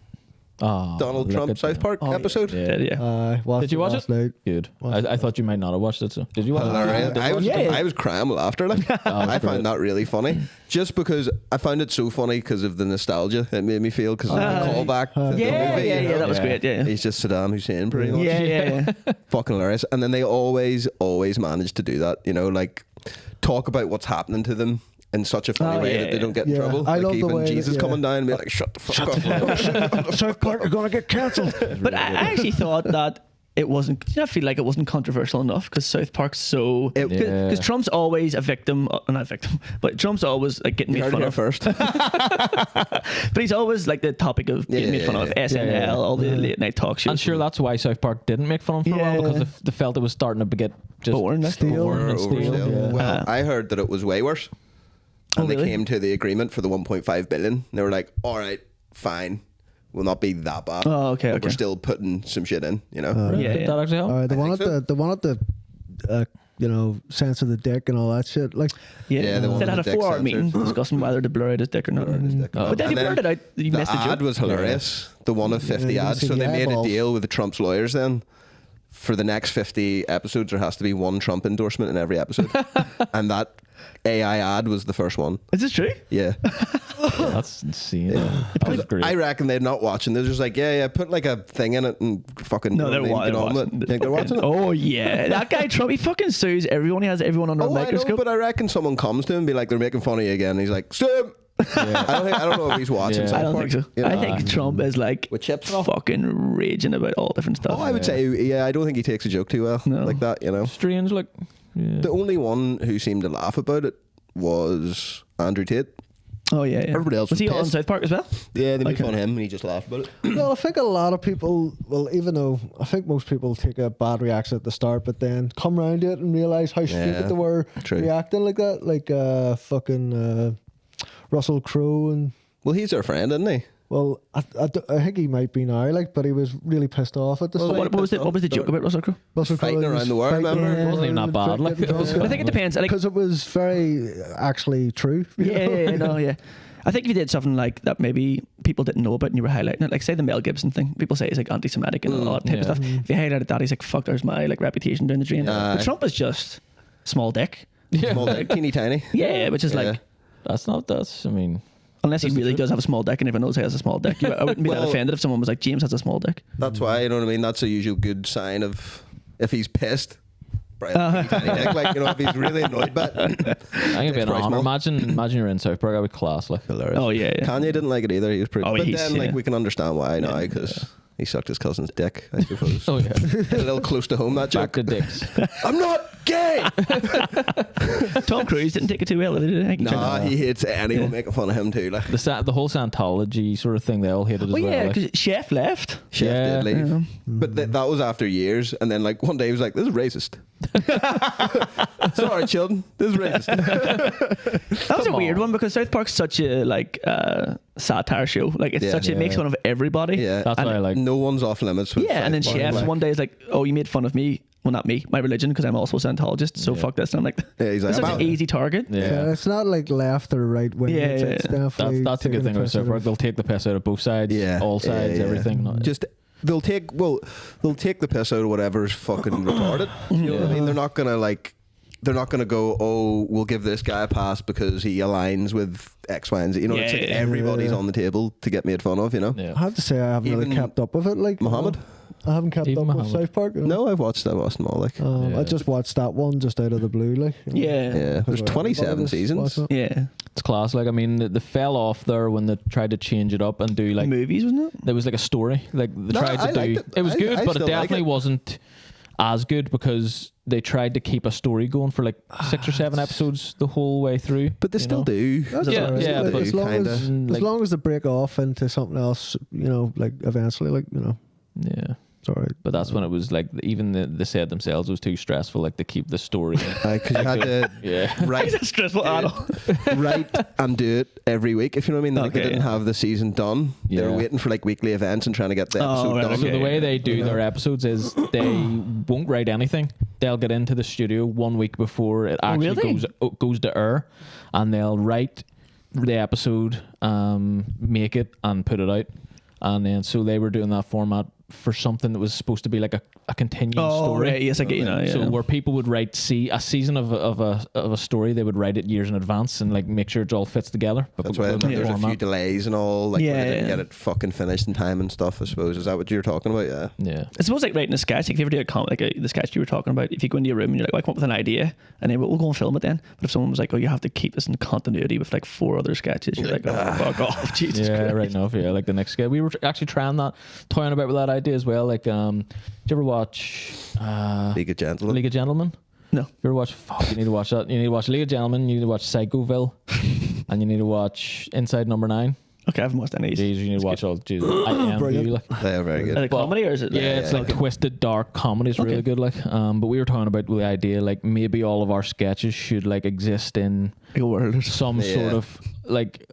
Donald look Trump at South that. Park episode. Yeah. Watched Did you watch last it? night. Good. Watched I thought you might not have watched it. So did you watch Hilarious. it? I was crying with laughter. Like I found that really funny, just because I found it so funny because of the nostalgia it made me feel, because of the callback to the Yeah, movie. yeah, you yeah, know? that was great. Yeah. He's just Saddam Hussein, pretty much. Yeah. Fucking hilarious. And then they always manage to do that. You know, like talk about what's happening to them in such a funny Oh, way yeah, that they yeah. don't get in Yeah, trouble. I Like love the even way that- Jesus yeah. coming down and be like, "Shut the fuck up." South Park are gonna get cancelled. But I actually thought that it wasn't. Did you not feel like it wasn't controversial enough? Because South Park's so. It- Because Trump's always a victim, not a victim, but Trump's always like getting You made heard it fun here of. first. But he's always like the topic of getting made fun of. SNL, yeah. all the late night talk shows. I'm sure that's why South Park didn't make fun of him for a while, because they felt it was starting to get just Boring, that's Steel. boring and Oversale. stale. Yeah. Well, I heard that it was way worse. Oh, And they really? came to the agreement for the 1.5 billion. They were like, "All right, fine, will not be that bad. Oh, okay, But okay. we're still putting some shit in, you know." Yeah, Did yeah. that actually help? The one think at the censor the dick and all that shit. Like, Yeah, they they wanted had a the dick 4-hour censored. meeting discussing whether to blur out his dick or not. But then And he blurred it out. You the missed the ad joke. was hilarious. The one of 50 you ads. see So the they made a eyeballs. deal with the Trump's lawyers then. For the next 50 episodes, there has to be one Trump endorsement in every episode. And that AI ad was the first one. Is this true? Yeah. That's insane. That was great. I reckon they're not watching. They're just like, yeah, put like a thing in it and fucking No, they're get on with watching. it. Think they're watching it? Oh yeah, that guy Trump. He fucking sues everyone. He has everyone under a Oh, I know, microscope. but I reckon someone comes to him and be like, they're making fun of you again. And he's like, "Stop!" I don't know if he's watching. Yeah. South I don't Park, think so. you know? I think Trump is like With chips and all? fucking raging about all different stuff. Oh, I would say, yeah. I don't think he takes a joke too well No. like that. You know, Strange, like. Yeah. the only one who seemed to laugh about it was Andrew Tate. Oh yeah, yeah. Everybody else was was he on pissed. South Park as well? Yeah, they made Okay. fun of him and he just laughed about it. well, I think a lot of people, even though I think most people take a bad reaction at the start, but then come around to it and realize how Yeah, stupid they were true. reacting like that. Like fucking Russell Crowe and Well, he's their friend, isn't he? Well, I think he might be now, like, but he was really pissed off at the What, start. what was the joke about Russell Crowe? Russell Crowe Fighting was around the world, fighting remember? It wasn't even that bad, like, it was- I think it depends. Like, because it was very actually true. you know? no, yeah. I think if you did something like that, maybe people didn't know about and you were highlighting it, like say the Mel Gibson thing, people say he's like anti-Semitic and all that type of yeah. stuff. If you highlighted that, he's like, fuck, there's my like reputation down the drain. But Trump is just small dick. Small dick, teeny tiny. Yeah, which is like, I mean, unless he really does have a small dick and everyone knows he has a small dick. I wouldn't be that Well- offended if someone was like, James has a small dick. That's why, you know what I mean? That's a usual good sign of if he's pissed. Right, teeny dick, like, you know, if he's really annoyed by it. I think it'd be an Christ, honor. man. Imagine you're in South Park. That'd be class. Like, Oh, yeah. Kanye didn't like it either. He was pretty. Oh, but he's- then, like, yeah. we can understand why now because he sucked his cousin's dick, I suppose. oh yeah, A little close to home, that back joke. to dicks. I'm not gay! Tom Cruise didn't take it too well, did he? I think he Nah, tried- he hates anyone making fun of him too. Like, The whole Scientology sort of thing, they all hated as Well, well. yeah, like. because Chef left. Chef Yeah. did leave. Yeah. But that was after years. And then, like, one day he was like, this is racist. Sorry, children. This is racist. That was a Come weird on. one because South Park's such a like satire show. Like it's Yeah. such it makes fun of everybody. Yeah. That's and, why I like. No one's off limits. With yeah, and then South Park, Chef's like- one day is like, "Oh, you made fun of me. Well, not me, my religion, because I'm also a Scientologist. So Yeah. fuck this." And I'm like, Yeah, he's like, "It's such "I'm an out." easy target." Yeah, Yeah, it's not like left or right wing. Yeah, it's, yeah, it's yeah. definitely that's the good taking thing the about piss South out Park. of- They'll take the piss out of both sides, Yeah. all sides, Yeah, yeah. everything. No- Just they'll take the piss out of whatever's fucking retarded. You know what I mean? They're not gonna go, oh, we'll give this guy a pass because he aligns with X, Y, and Z. You know, it's like Yeah. everybody's on the table to get made fun of. You know, yeah. I have to say I haven't really Even kept up with it. Like Muhammad? I haven't kept Even up with Muhammad. South Park. No, I've watched them all. Like, Yeah. I just watched that one just out of the blue. Like, Yeah, yeah, there's 27 Everybody was seasons. watching it. yeah. It's class. Like, I mean, they fell off there when they tried to change it up and do like Movies, wasn't it? there was like a story. Like they No, tried I to do. liked it. It was I good, but it still like definitely it. wasn't as good because they tried to keep a story going for like 6 or 7 episodes the whole way through. But they you still know? do. That's Yeah, all right. yeah, Like, but as long kinda. as, Like- as long as they break off into something else, you know, like eventually, like, you know, Yeah. it's all right. But that's when it was like even they said themselves it was too stressful, like to keep the story. Because you had to Yeah. write, He's a stressful adult. write and do it every week. If you know what I mean. Like, they Okay. didn't have the season done. They were Yeah. waiting for like weekly events and trying to get the episode right, done. So okay. the way they do their episodes is they won't write anything. They'll get into the studio 1 week before it actually really? goes to air, and they'll write the episode, make it, and put it out. And then so they were doing that format for something that was supposed to be like a continuing Oh, story. right. Yes, I get you now. Yeah. So where people would write a season of a story, they would write it years in advance and like make sure it all fits together. But That's why within the there's a few format. delays and all. Like, Yeah, where they didn't yeah. get it fucking finished in time and stuff. I suppose is that what you're talking about? Yeah. Yeah. I suppose like writing a sketch, like if you ever do a comic, like the sketch you were talking about, if you go into your room and you're like, well, I come up with an idea, and then we'll go and film it then. But if someone was like, oh, you have to keep this in continuity with like 4 other sketches, you're like, oh, fuck off, Jesus Yeah, Christ. right enough. Yeah, like the next guy. We were actually trying that, toying about with that idea as well. Like, did you ever watch League of Gentlemen. League of Gentlemen? No. You ever watch? Fuck, you need to watch that. You need to watch League of Gentlemen. You need to watch Psychoville, and you need to watch Inside Number 9. Okay, I haven't watched any of these. Jeez, you need to watch all. Jesus, I envy you. Brilliant. Like, They are very Is it good. a comedy or is it? yeah, it's like twisted, dark comedy. It's really Okay. good. Like, but we were talking about the idea, like maybe all of our sketches should like exist in Like a world. some Yeah. sort of like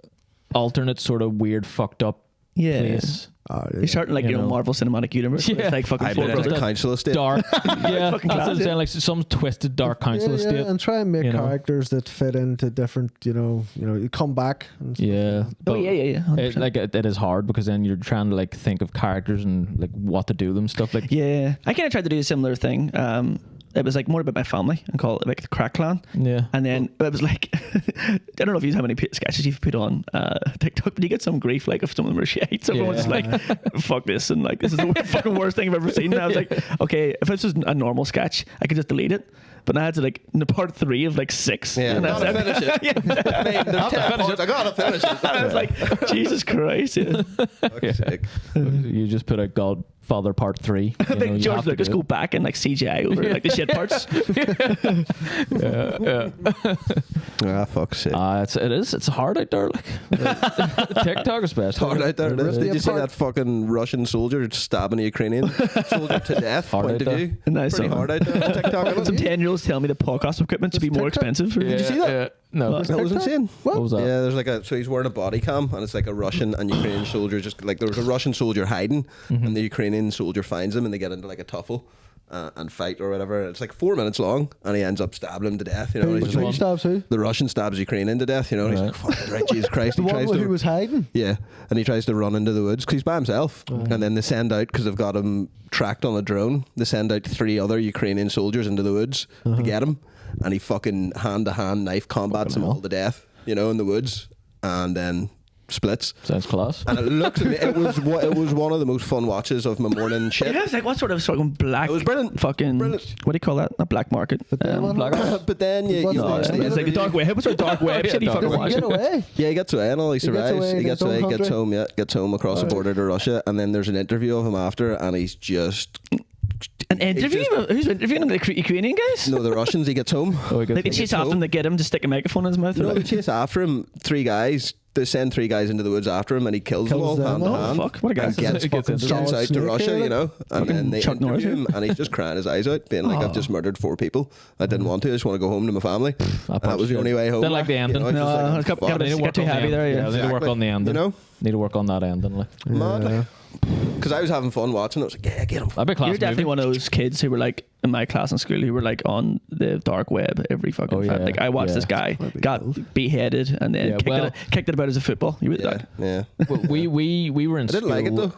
alternate, sort of weird, fucked up Yeah. place. You're starting like You your own know. Marvel Cinematic Universe. Yeah. It's like fucking I've four been in brothers. a council estate. Dark, yeah, that's what I'm class, saying. Like some twisted, dark council yeah, estate. and try and make you know. characters that fit into different, you come back. And stuff. Yeah. Oh, but yeah, yeah, yeah. 100%. it is hard because then you're trying to like think of characters and like what to do with them, stuff like. Yeah. I kind of tried to do a similar thing. It was like more about my family and call it like the Crack Clan. Yeah. And then it was like, I don't know if you how many sketches you've put on TikTok, but you get some grief like if some of them are shit. So everyone's just like, fuck this. And like, this is the fucking worst thing I've ever seen. And I was like, okay, if this was a normal sketch, I could just delete it. But now I had to like, in the part 3 of like 6. Yeah, and I I was gotta like, finish it. yeah. Mate, there's 10 parts, I gotta finish it. And I was like, Jesus Christ. Yeah. Fuck's sake. You just put out Godfather Part 3. I think George Lucas go back and like CGI over like the shit parts. Yeah. Fuck's sake. It's hard out there. Like TikTok especially. It's hard out there. It is. Rip Did the you see apart. that fucking Russian soldier stabbing a Ukrainian soldier to death? Hard Point out of there. view. Nice Pretty one. hard out there on TikTok. isn't Some it? 10-year-olds tell me the podcast equipment should be more TikTok? expensive. Did you see that? Yeah. No. That was insane. What was that? Yeah, there's like so he's wearing a body cam and it's like a Russian and Ukrainian soldier just like there was a Russian soldier hiding and the Ukrainian soldier finds him and they get into like a tuffle and fight or whatever. It's like 4 minutes long and he ends up stabbing him to death. You know, and he's Who just like, stabs who? the Russian stabs Ukrainian to death. You know, and he's like, fucking right, Jesus Christ. The He one tries who to was hiding. yeah, and he tries to run into the woods because he's by himself. And then they send out, because they've got him tracked on a drone, they send out 3 other Ukrainian soldiers into the woods to get him. And he fucking hand-to-hand knife combats them all to death, you know, in the woods. And then splits. Sounds class. And it looks at me, it was one of the most fun watches of my morning shit. Yeah, it's like what sort of fucking black? It was brilliant. Fucking Brilliant. what do you call that? Not black market. But then you What's watch that? the It's like the dark web. What's our dark web? Yeah, Shit, you dark fucking web. watch Get it. away. Yeah, he gets away and all he survives. away in He gets his own away, gets country. home, gets home across the border to Russia, and then there's an interview of him after, and he's just An interview? Who's interviewing him? The Ukrainian guys? no, the Russians. He gets home. Oh, he gets Like they chase after him to get him to stick a microphone in his mouth. or No, they like- chase after him. 3 guys. They send 3 guys into the woods after him, and he kills them all Kills them hand to all? hand. Fuck, what a guy. And gets He gets fucking into sent Solid out to snake Russia, here, you know. And then they Chuck Norris interview him, and he's just crying his eyes out, being like, "I've just murdered 4 people. I didn't want to. I just want to go home to my family." And that was the only way home. Didn't like the ending. You know, it's just No, like, it's got- fuck. got a bit- Need to work too on the heavy end. there, yeah. They need to work Exactly. on the ending. You know? Need to work on that ending. Like. Mad, Yeah. because I was having fun watching it. I was like, "Yeah, get him." That'd be a class You're definitely movie. one of those kids who were like in my class in school who were like on the dark web every fucking Oh, time. yeah. Like I watched Yeah. this guy That'd be got cool. beheaded and then Yeah, kicked, well- it about as a football. You were the Yeah, dog. yeah. Well, we were in I school. didn't like it though.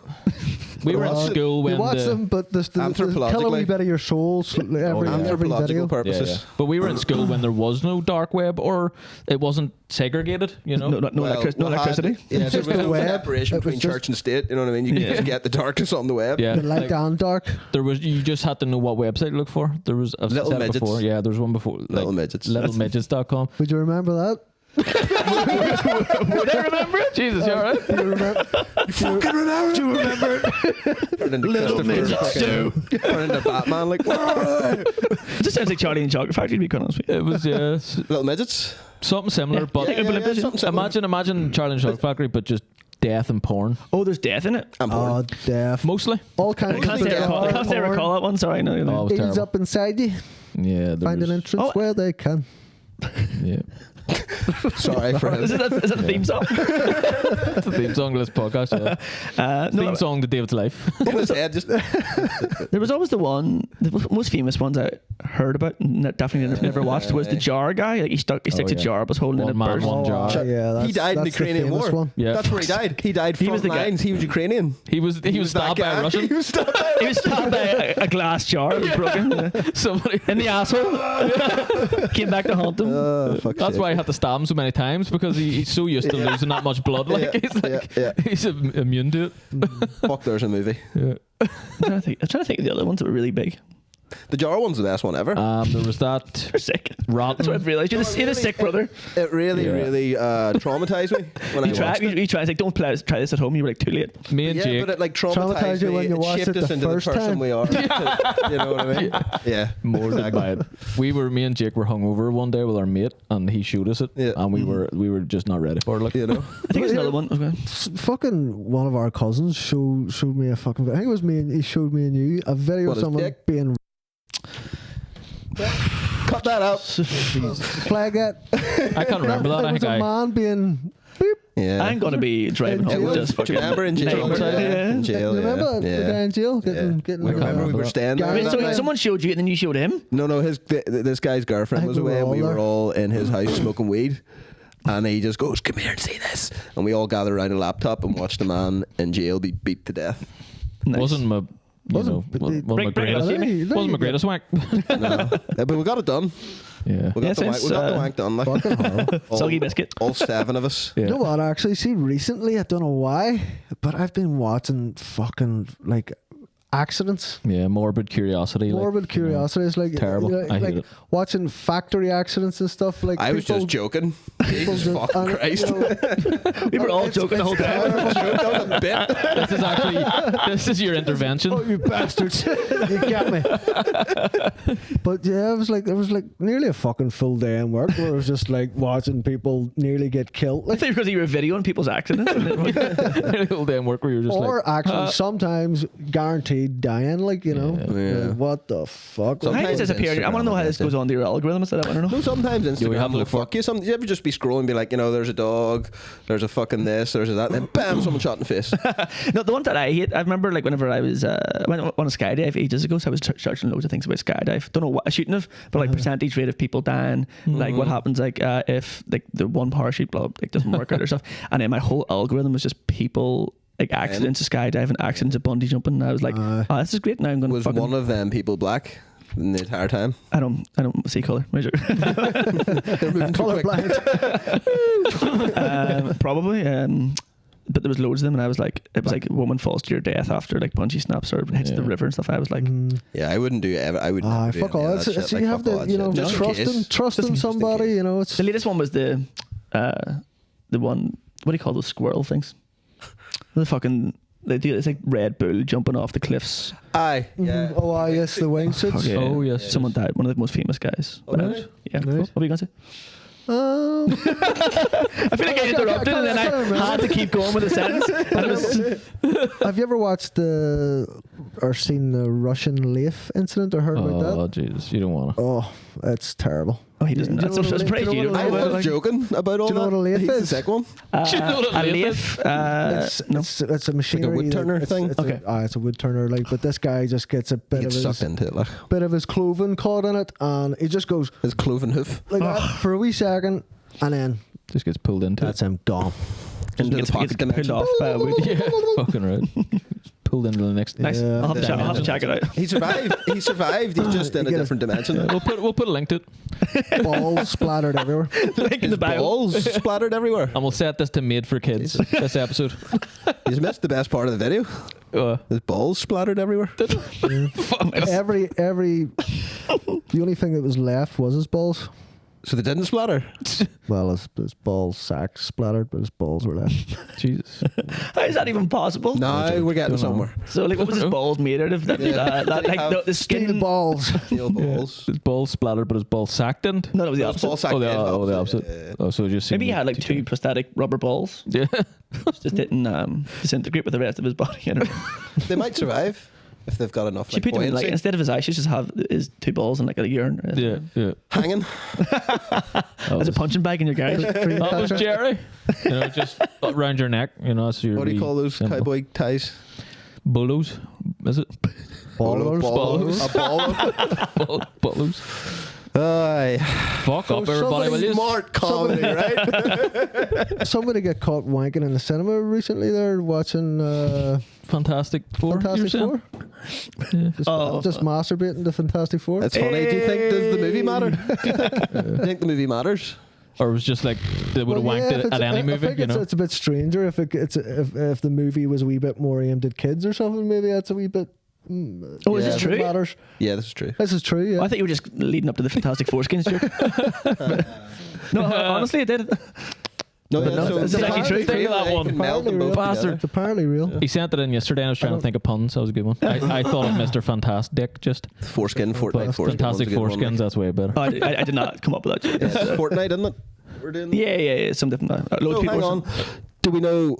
We were in Well, school when You watch the, them, but the kill a wee Anthropologically. bit of your soul every, yeah. every Anthropological video. purposes. But we were in school when there was no dark web or it wasn't segregated. You know. No, no Well, electricity. Yeah, there just was the no web. separation It was between just- church and state. You know what I mean? You can just get the darkness on the web. Yeah. The light like, and dark. there was. You just had to know what website to look for. There was. I've Little said it Midgets. before. Yeah, there was one before. Like, Little Midgets. Littlemidgets.com. Would you remember that? Would I remember it? Jesus, you alright? Do you remember? Fucking remember? Do you remember? Turned into Little Midgets Christopher. Turned into Batman. Like, where are they? It just sounds like Charlie and the Chocolate Factory, to be quite honest with you. It was Little midgets. something similar, but something similar. imagine Charlie and the Chocolate Factory, but just death and porn Oh, there's death in it. I'm Oh, bored. deaf. mostly. All kinds I of can't say I recall, I can't say I recall that one. Sorry, no. Oh, it no. was Ease terrible. up inside you. Yeah, there Find an was, entrance Oh. where they can. yeah. Sorry for Is him. that the theme song? That's the theme song of this podcast. Yeah. No, Theme song to David's life. What was that? Just there was always the most famous ones I heard about and definitely never watched was the jar guy. Like he sticks a yeah. jar, was holding One in a man, burst. one jar. Yeah, that's, he died in the that's Ukrainian famous war. one. Yeah. That's where he died. He died He front was the guy- lines. He was Ukrainian. He was that stabbed by guy. a Russian. He was stabbed by He was stabbed by a glass jar. It was broken Somebody. in the asshole. Came back to haunt him. That's why I had to stab him so many times because he's so used to losing that much blood. Like Yeah, he's like yeah, he's immune to it. Fuck, there's a movie. I'm trying to think of the other ones that were really big. The jar one's the best one ever. There was that They're sick. rotten. That's what I've realised. You're the sick brother. It really, Yeah. really traumatized me when I You try. watched it. You try. It's like don't try this at home. You were like too late. Me and Yeah, Jake. but it like Traumatized traumatized you me. when you It watched shaped it us the into the first person time. we are. You know what I mean? Yeah. More than bad. Me and Jake were hungover one day with our mate, and he showed us it, Yeah. and we were just not ready for it. Like, You know. I think there's another one. Okay. Fucking one of our cousins showed me a fucking. I think it was me and he showed me and you a video What, of his someone dick? being Cut that out. flag it. I can't remember that. It I was think a man being. Beep. Yeah. I'm gonna be driving In home jail? just Do fucking. you remember in jail? nightmare. Yeah. In jail. You remember yeah. the guy in jail Yeah. getting We remember we were staying there. Gary- Wait, that so night. someone showed you and then you showed him. No, this guy's girlfriend I was think we away, and were we all were there. all in his house smoking weed. And he just goes, "Come here and see this." And we all gathered around a laptop and watched a man in jail be beat to death. Nice. wasn't my. Wasn't- but wasn't my Bring it greatest. up, Jamie. Wasn't my greatest wank. No. But we got it done. Yeah. We got, Yeah, the, wank, since, we got the wank done. Like, Fucking horrible. Soggy biscuit. all 7 of us. Yeah. You know what? Actually, see, recently I don't know why, but I've been watching fucking like accidents. Yeah, morbid curiosity. Morbid curiosity is like Terrible. I hate like it. watching factory accidents and stuff. Like I was people- just joking. people Jesus just, fucking Christ. We were all joking the whole time. This is actually this is your intervention. Oh, you bastards! You get me. But yeah, it was like nearly a fucking full day in work where it was just like watching people nearly get killed. I Like, think because you were videoing people's accidents. All day in work where you're just or like, actually sometimes guaranteed dying. Like, you know, Yeah. like, what the fuck? Sometimes How does this appear? I want to know how this goes on to your algorithm. I don't know. No, sometimes Instagram have a will look for fuck you. You ever just be scrolling and be like, you know, there's a dog, there's a fucking this, there's a that, and then bam, someone shot in the face. No, the one that I hate, I remember like whenever I was went on a skydive ages ago, so I was searching loads of things about skydive. Don't know what I shooting of, but like percentage rate of people dying, like what happens like if like the one parachute blow like doesn't work out or stuff. And then my whole algorithm was just people like accidents of skydiving, accidents of bungee jumping. And I was like, oh, this is great. Now I'm going to Was fucking. one of them people black in the entire time? I don't see color. Measure. They're moving too quick. Colorblind. Probably. But there was loads of them, and I was like, it was like a woman falls to your death after like bungee snaps or hits the river and stuff. I was like, Yeah, I wouldn't do ever. I would. never do Fuck any of all. that It's, shit, you like, have fuck all to, that you know, shit. Just in case. trusting somebody. You know, it's the latest one was the one. What do you call those squirrel things? The fucking. They do. It's like Red Bull jumping off the cliffs. Aye. Yeah. oh, yes, the wingsuits. Yeah. Oh, yes. Someone died. One of the most famous guys. Oh, really? Yeah. Right. What were you gonna say? Um, I feel like I interrupted, and then I can't I remember. had to keep going with the sentence. And it was, have you ever watched or seen the Russian Leaf incident or heard about oh that? Jesus, you don't want to. Oh, it's terrible. oh, he doesn't. Do you That's know what I'm a surprised leaf- you do you know don't what know I about was it. joking about all Do you know that. what a leaf He's the is? second one. Do you know what a A leaf leaf. It's a machinery. wood turner thing? It's Okay. it's a wood turner. Like, but this guy just gets a He bit of gets his sucked into it, like cloven caught in it, and he just goes his cloven hoof like that for a wee second, and then just gets pulled into that's him gone. into the Gets pocket pulled dimension. off by a wood. it. Yeah, fucking right. Pulled into the next. Nice. Yeah. I'll have to check it out. He survived. He survived. He's just in a You get different dimension. We'll put a link to it, Balls splattered everywhere. Link in the bio. Balls splattered everywhere. and we'll set this to Made for Kids. This episode. He's missed the best part of the video. His balls splattered everywhere. every the only thing that was left was his balls. So they didn't splatter. Well, his ball sack splattered, but his balls were left. Jesus. How is that even possible? No, we're getting Don't know. somewhere. So like, what was his balls made out of? That, Yeah. that like the Steel skin. balls. Steel balls. His balls splattered, but his balls sacked in. No, that was the Ball opposite. sack Oh, the is opposite. yeah. Oh, so it just Maybe he seemed had like two prosthetic rubber balls. Yeah. Just didn't disintegrate with the rest of his body. You know? They might survive if they've got enough She like, put him in, like buoyancy. instead of his eyes, she just have his two balls and like a urine. Yeah. Yeah. Hanging. As a punching bag in your garage. That was Jerry. You know, just around your neck. You know, so you're. What do you call those cowboy ties? Bolos? Is it? Ballers. Balls. A ball. Bolos. Aye. Fuck up, everybody, will you? Smart comedy, right? Somebody got caught wanking in the cinema recently. They're watching Fantastic Four. Fantastic you were Four. saying? Oh. Just masturbating to Fantastic Four. That's funny. Do you think does the movie matter? Do you think the movie matters? Or it was just like they would have wanked if it it's- at any I movie, think you know? it's a bit stranger if if the movie was a wee bit more aimed at kids or something. Maybe that's a wee bit. Oh, is Yeah. this true? Matters. Yeah, this is true. This is true. Yeah. I thought you were just leading up to the Fantastic Foreskins joke. No, honestly, it did. No, But no, so it's actually true. Think of that they one. can meld them both Bastard. It's apparently real. He sent it in yesterday and I was trying to think of puns. That was a good one. I thought of Mr. Fantastic just. together. Foreskin, Fortnite, Foreskin. Fantastic one's a good one, Foreskins, that's way better. Oh, I did not come up with that joke. like. It's Fortnite, isn't it? We're doing. Yeah. Some different. Loads No, of people. hang on. Do we know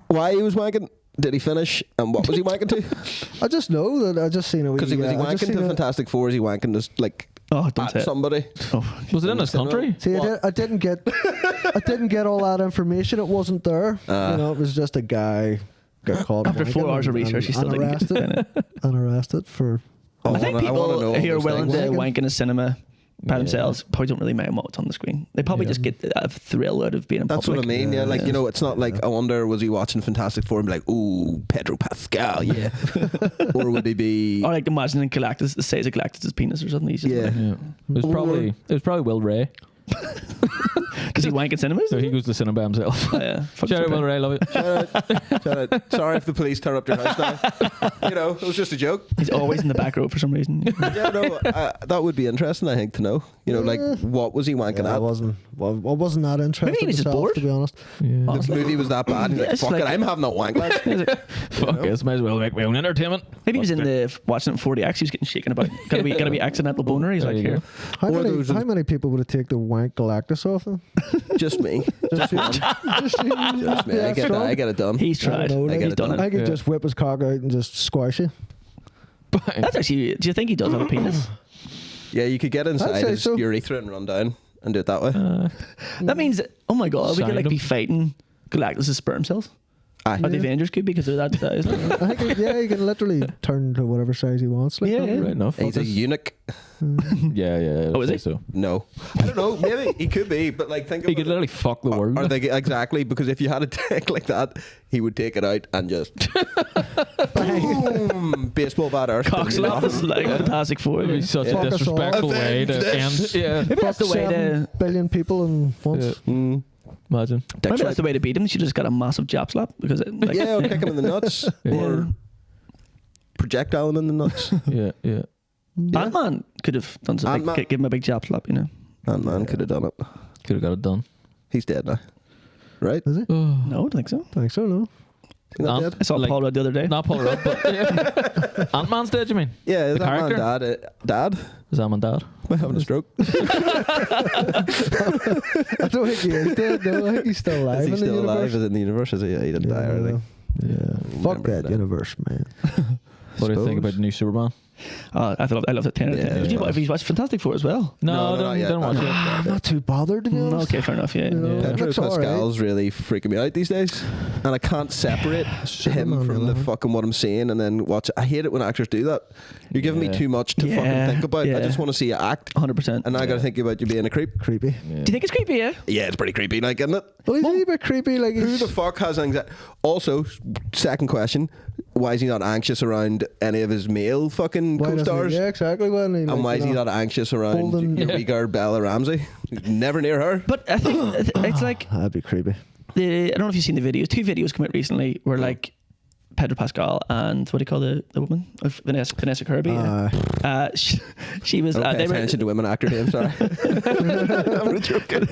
why he was wanking? Did he finish? And what was he wanking to? I just know that I just seen a wee. Because was he I just wanking seen to a- Fantastic Four? Is he wanking just like Oh, don't say at it. somebody? Oh. Was it in this country? See, What? I didn't get all that information. It wasn't there. You know, it was just a guy got caught After 4 wanking hours of research, he still and didn't get arrested. And arrested for. I think wanna know people all who are those willing things. to wank in a cinema by themselves probably don't really mind what's on the screen. They probably just get a thrill out of being in That's public. what I mean. Yeah, like you know, it's not like I wonder was he watching Fantastic Four and be like, "Ooh, Pedro Pascal, yeah," or would he be? Or like imagining Galactus, the size of Galactus' penis or something. He's just Yeah. like, Yeah. It was probably Will Ray. Does he wank in cinemas? So he goes to cinema by himself. Yeah. Fuck Shout out, okay. Will Ray, love you. Shout out. Sorry if the police turn up to your house now. You know, it was just a joke. He's always in the back row for some reason. Yeah, no, that would be interesting, I think, to know. You know, like, what was he wanking I at? wasn't that interested. Maybe he was just myself, bored. to be honest. The movie was that bad. He's Yeah, like, it's fuck like- it, I'm having that wank, lads. Fuck it, might as well make my own entertainment. Maybe he was in the watching it in 40X. He was getting shaken about. Gotta be accidental boner. He's There like you here. go. How many people would it take to wank Galactus off them? Just me. Just me. Just me. I get it done. He's tried. know, I get He's it done done. it. I could Yeah. just whip his cock out and just squash you. That's actually. Do you think he does have a penis? Yeah, you could get inside say his so. urethra and run down and do it that way. That means. Oh my god, we could Signed like him. be fighting Galactus' sperm cells. Aye. Or the Avengers could be because they're that size. I think he can literally turn to whatever size he wants. Like, Yeah, that. yeah. Right enough. He's a eunuch. Yeah. Oh, is I'd he? say So No. I don't know. Maybe he could be, but like, think he about could it. literally fuck the world. Are they exactly? Because if you had a dick like that, he would take it out and just boom, baseball bat earth. Cock slap is like Fantastic Four. It'd be Yeah. such Fuck a us all. disrespectful way to Avenge end. Yeah. Maybe that's the way 7 to. billion people in once. Yeah. Imagine. Dick Maybe swipe. that's the way to beat him. You just got a massive jab slap because it, like, Yeah, or kick him in the nuts, or projectile him in the nuts. Yeah. Ant-Man could have done something. Ant-Man. Give him a big jab slap, you know. Man could have done it. Could have got it done. He's dead now, right? Is he? Oh. No, I don't think so. I think so, no. He's not Ant- dead. I saw Like- Paul Rudd the other day. Not Paul Rudd, but yeah. Ant-Man's dead, you mean? Yeah, is The that man character? dad? Is Ant-Man dad? Am I having a stroke? I don't think he is dead, no. I think he's still alive Is he in still the alive? universe. Is it in the universe? Is he? Yeah, he didn't die or anything. Yeah. Fuck Remember that that. universe, man. What do you think Suppose. about the new Superman? I love it. 10 out of 10. Yeah, Did you yeah. watch, watched Fantastic Four as well? No, not don't, yet. don't watch No. it. I'm not too bothered, to be honest. Okay, fair enough. Yeah. You know, Yeah. Pedro looks alright. Pascal's really freaking me out these days, and I can't separate him Superman, from the man. fucking what I'm seeing and then watch. I hate it when actors do that. You're giving me Yeah. too much to Yeah, fucking think about. yeah. I just want to see you act, 100%. and now I got to think about you being a creep. Creepy. Do you think it's creepy? Yeah. Yeah, it's pretty creepy, like, isn't it? Well, he's a wee bit creepy. Like, Who he's, the fuck has anxiety? Also, second question: why is he not anxious around any of his male fucking why doesn't he- co-stars? Yeah, exactly. When he, And why is he not anxious around holding- your wee girl Bella Ramsey? Never near her. But I think it's like That'd be creepy. I don't know if you've seen the videos. 2 videos come out recently where like Pedro Pascal and what do you call the woman? Vanessa Kirby. She was. I don't pay They were, attention to women actor names. Sorry, I'm not joking.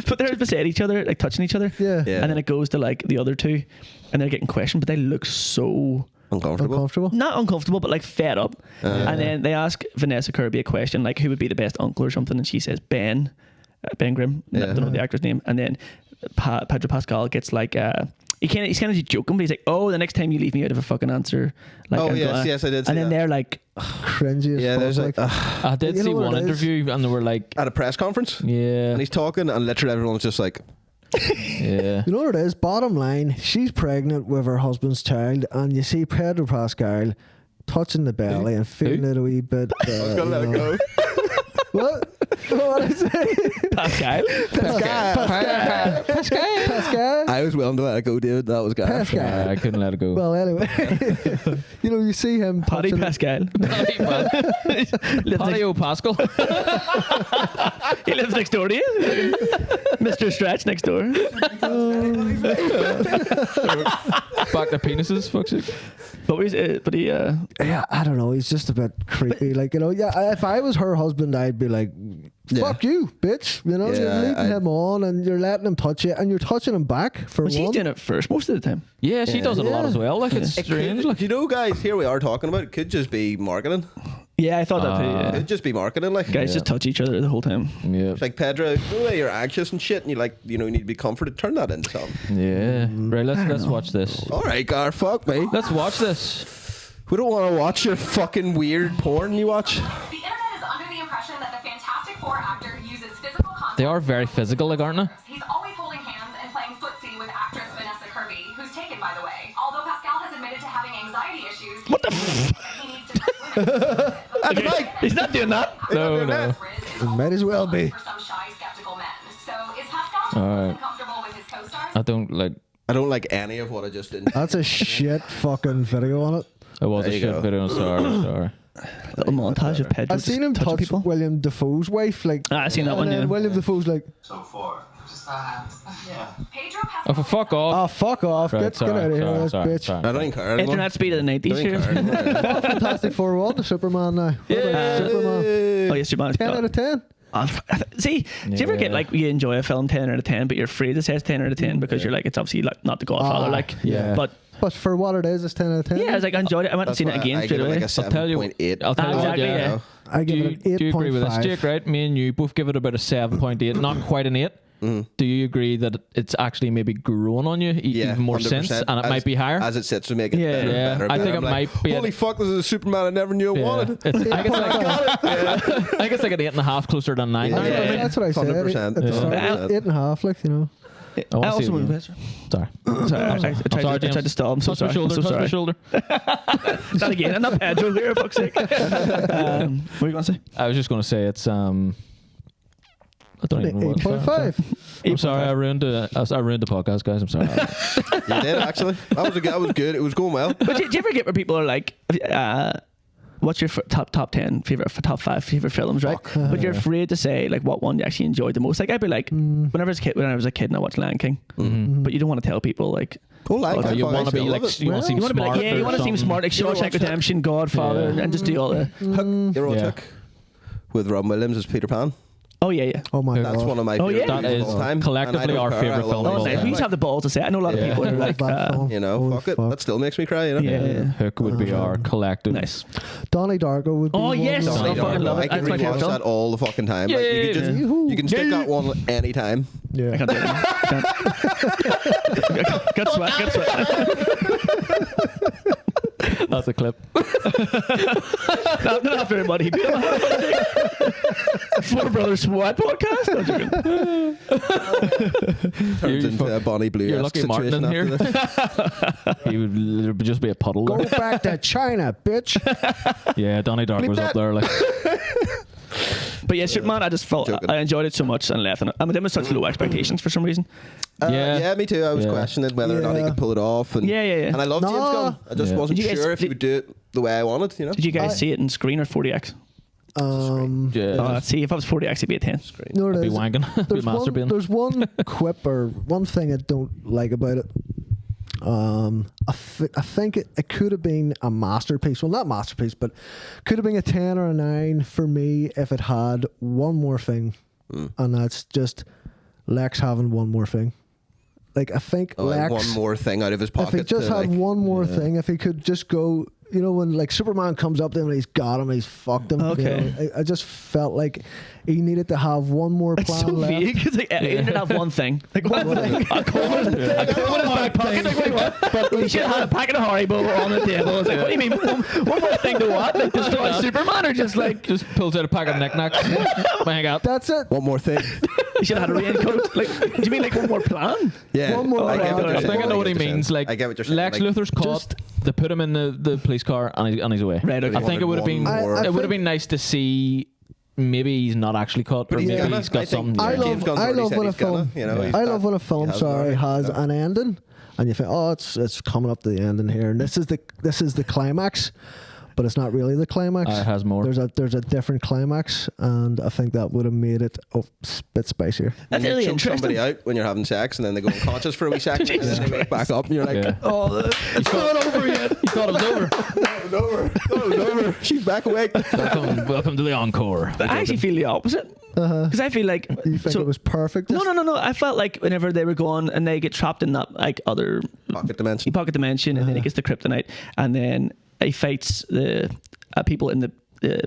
but they're beside each other, like touching each other. Yeah. Yeah. And then it goes to like the other two, and they're getting questioned, but they look so Uncomfortable. Uncomfortable. not uncomfortable, but like fed up. And then they ask Vanessa Kirby a question like, "Who would be the best uncle or something?" And she says, "Ben Grimm." I don't know the actor's name. And then Pedro Pascal gets like, he's kind of just joking, but he's like, "Oh, the next time you leave me out of a fucking answer." Like, Oh, I'm yes, gonna-" yes, I did see And then that. they're like, Cringy as Yeah, fuck. there's like I did You know see what one it is? interview and they were like, at a press conference, yeah, and he's talking, and literally everyone's just like, yeah. You know what it is? Bottom line, she's pregnant with her husband's child, and you see Pedro Pascal touching the belly and feeling it a wee bit. "Gotta let it go." What? What did I say? Pascal. Pascal? I was willing to let it go, dude. That was gas. Pascal. I couldn't let it go. Well, anyway, you know, you see him Paddy touching Pascal. Patio Pascal. He lives next door to you. Mr. Stretch next door. Back to penises, fuck's sake. But he Yeah, I don't know. He's just a bit creepy. Like, you know, yeah, if I was her husband, I'd be like, fuck you, bitch. You know, Yeah, you're leading I'd- him on and you're letting him touch you and you're touching him back for well, she's one. doing it first most of the time. Yeah, she does it a lot Yeah. as well. Like, it's It strange. could, Like, you know, guys, here we are talking about it. Could just be marketing. Yeah, I thought that too. Yeah. Could just be marketing. Like, Guys just touch each other the whole time. yeah. it's like Pedro, the way you're anxious and shit, and you like, you know, you need to be comforted. Turn that into something. Yeah. Right, let's watch this. All right, Gar, fuck me. Let's watch this. We don't want to watch your fucking weird porn you watch. The internet is under the impression that the Fantastic Four actor uses physical contact. They are very physical, like, aren't they? He's always holding hands and playing footsie with actress Vanessa Kirby, who's taken, by the way. Although Pascal has admitted to having anxiety issues. What the he needs to touch women. He's not doing that. No, no. It might as well be. For some shy, skeptical men. So is Pascal just uncomfortable with his co-stars? I don't like. I don't like any of what I just did. That's a shit fucking video on it. It was There a you shit go. video. Sorry. little montage of Pedro. I seen him touching touch people. William Dafoe's wife. Like, I seen that and one. then Yeah. William Dafoe's like, So far. Just yeah. Pedro Pascal. Oh, for fuck off. "Oh, fuck off! Right, Get out of here, this bitch." I don't even care anymore. Internet speed of the 90s Don't even here. care anymore. Fantastic Four won the Superman now. What about Superman? Oh, yes, Superman. 10 out of 10. See, do you ever get like you enjoy a film 10 out of 10, but you're afraid it says 10 out of 10 because you're like, it's obviously like not The Godfather, like, yeah. but But for what it is, it's 10 out of 10. yeah, I was like, I enjoyed it. I went and That's seen it why again I straight give it away. like a I'll tell you. 7.8. I'll tell you what. Exactly, Yeah. yeah. I give it an 8.5. Do you agree with this, Jake? Right? Me and you both give it about a 7.8, not quite an 8. Do you agree that it's actually maybe grown on you even more 100%. since, and it might be higher? As it sits to make it Yeah. better, Yeah. better, I better. think I'm it like, might be holy fuck, this is a Superman I never knew I wanted. I think it's like an 8.5 closer than 9. Yeah. That's what I said 100%. at the Yeah. start. Yeah. 8.5, like, you know. I I wanna see also it want again. Sorry. Sorry, I tried to stall. I'm so Touch my sorry. shoulder. I'm so Touch my sorry. shoulder. Not again. I'm not Pedro here, fuck's sake. What are you going to say? I was just going to say it's I don't even know what. 8.5. I'm sorry, I ruined the podcast, guys. I'm sorry. You did, actually. That was good. It was going well. But do you ever get where people are like, what's your top 10 favorite, top 5 favorite films, right? But you're afraid to say like what one you actually enjoyed the most. Like I'd be like, when I was a kid and I watched Lion King, but you don't want to tell people like. Oh, like, you want to be like, you want to seem You want to be smart. like, yeah, you want to seem smart, like Shawshank Redemption, Godfather, and just do all the. Hook. You're on Yeah. Hook with Robin Williams as Peter Pan. Oh yeah. Oh my That's God. one of my Oh, favorite yeah? movies That of all is time. collectively And I don't our care, favorite I love film it of Oh, all nice. time. We just have the balls to say it. I know a lot of Yeah. people are like, Bad film. You know, Holy fuck it. fuck. That still makes me cry, you know? yeah. Hook would be our collective. Nice. Donnie Darko would be Oh, one yes. of I those. fucking love it. I can That's my favorite rewatch film. that all the fucking time. Yeah, Like, yeah, you can just, yeah. you can stick that one anytime. Yeah. I can't do it. Get sweat. That's a clip. Not after everybody. Four Brothers Sweat podcast. No, I'm joking. Turns into a Bonnie Blue You're lucky Martin situation in here. after this. He would just be a puddle. Go there. back to China, bitch. Yeah, Donnie Darko was up there. Like, But yeah, Superman, I just felt Joking. I enjoyed it so much and left. And I mean, there was such low expectations for some reason. Yeah, me too. I was Yeah. questioning whether or not he Yeah. could pull it off. And, Yeah. And I love James No. Gunn. I just Yeah. wasn't Did you guys- sure if he would do it the way I wanted, you know? Did you guys see it in screen or 40x? yeah, See, if I was 40x, it'd be a 10. No, it be is. wanking, be There's one, masturbating. there's one quip or one thing I don't like about it. I think it could have been a masterpiece. Well, not masterpiece, but could have been a 10 or a 9 for me if it had one more thing, and that's just Lex having one more thing. Like I think Like Lex, one more thing out of his if pocket. he just to, had like, one more thing, if he could just go, you know, when like Superman comes up to him and he's got him, he's fucked him. Okay. You know, I just felt like he needed to have one more It's plan so left. vague. It's like, he didn't have one thing. Like, one thing. A comb in his back pocket. Like, wait, what? But he should have had a packet of Haribo on the table. It's like, what do you mean? One more thing to what? Like, destroy Superman or just like. just pulls out a pack of knickknacks. Hang out. That's it. One more thing. He should have had a raincoat. Like, do you mean like one more plan? Yeah. One more I get round. what you're I think I saying. know what he get you're means. saying. Like, I get what you're saying. Lex Like, Luthor's caught. They put him in the police car and he's away. Right, okay. I think it would have been One more. I it would have think- been nice to see. Maybe he's not actually caught, or But he's maybe gonna. he's got I think something. I James Gunn's already love said when a he's gonna, film. you know, he's I love that- when a film, he sorry, has already, an ending, and you think, oh, it's coming up to the ending here, and this is the climax, but it's not really the climax. It has more. There's a different climax, and I think that would have made it a bit spicier. And That's you really choke somebody interesting. out when you're having sex, and then they go unconscious for a wee second, and then they wake back up, and you're like, Yeah. "Oh, It's not over yet. You thought it was over. it was over. Oh, it was over. She's back awake." Welcome to the encore. But I actually feel the opposite. Because I feel like. You think it was perfect? No. I felt like whenever they were going and they get trapped in that like other Pocket dimension. pocket dimension, and then he gets the kryptonite, and then he fights the people in the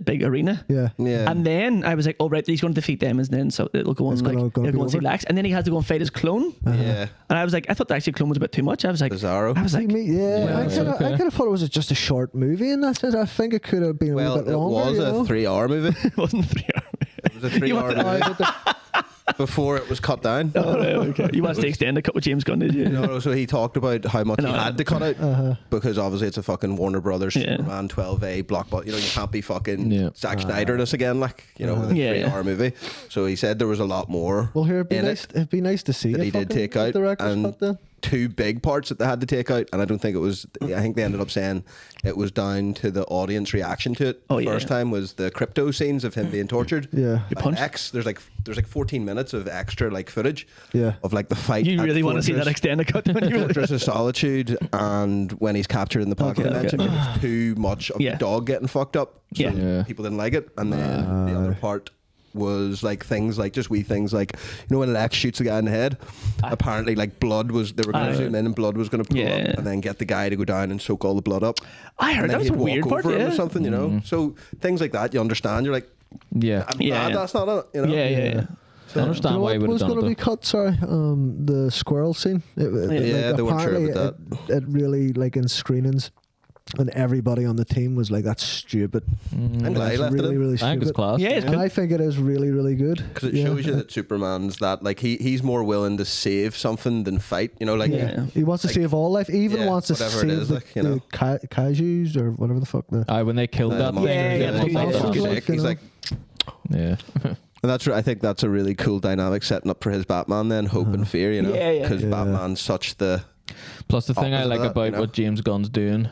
big arena. Yeah. Yeah. And then I was like, oh right, he's going to defeat them, and then so it'll go on It's like gonna it'll be go and see over. Lex, and then he has to go and fight his clone. Yeah. And I was like, I thought the actual clone was a bit too much. I was like, Bizarro. I was like, Yeah, I it's kind of okay. thought it was just a short movie in that sense. I think it could have been a Well, little bit it longer. was you a know? 3-hour movie. it wasn't 3 hours. It was a 3-hour movie before it was cut down. Oh, right, okay. You wanted to extend the cut with James Gunn, did you? No, so he talked about how much he had to cut out because obviously it's a fucking Warner Brothers Yeah. Superman 12A blockbuster. You know, you can't be fucking Yeah. Zack Snyder this again, like, you know, with a Yeah, 3-hour movie. So he said there was a lot more Well, here it'd be in nice. it It'd be nice to see that a he did fucking take out. director's And cut then. two big parts that they had to take out, and I don't think it was. I think they ended up saying it was down to the audience reaction to it. Oh, The yeah. first time was the crypto scenes of him being tortured. Yeah. by punched? X. There's like 14 minutes of extra like footage. Yeah. Of like the fight. You at really want to see that Fortress- extended cut? When you Fortress of Solitude, and when he's captured in the pocket Okay, dimension, okay. it was too much of Yeah. the dog getting fucked up. So Yeah. Yeah. people didn't like it, and then the other part was like things like just wee things like, you know, when Lex shoots a guy in the head, apparently like blood was, they were going to zoom in and blood was going to pull Yeah. up, and then get the guy to go down and soak all the blood up. I heard And that then was a he'd walk weird part. over him Yeah. or something, you know. So things like that, you understand. You're like, Yeah. I'm Yeah, glad yeah. that's not it, you know. Yeah. I understand You know why he what would was have going done to it. be cut? Sorry, the squirrel scene. Yeah, they weren't sure apparently about it really, like in screenings, and everybody on the team was like, "That's stupid." I'm glad he It's left it really, in. really I think it's stupid. class. Yeah, it's And cool. I think it is really, really good Because it shows you that Superman's that, like, he's more willing to save something than fight, you know, like Yeah. He wants to Like, save all life. He even yeah, wants to whatever save it is, the, like, you know. the Kaijus or whatever the fuck. When they killed that monsters, thing. yeah, like, yeah, for fuck's yeah. sake, he's like, Yeah. and that's I think that's a really cool dynamic setting up for his Batman. Then hope and fear, you know, Yeah, yeah. because Yeah. Batman's such the Plus, the thing I opposite like of that, about you know? what James Gunn's doing,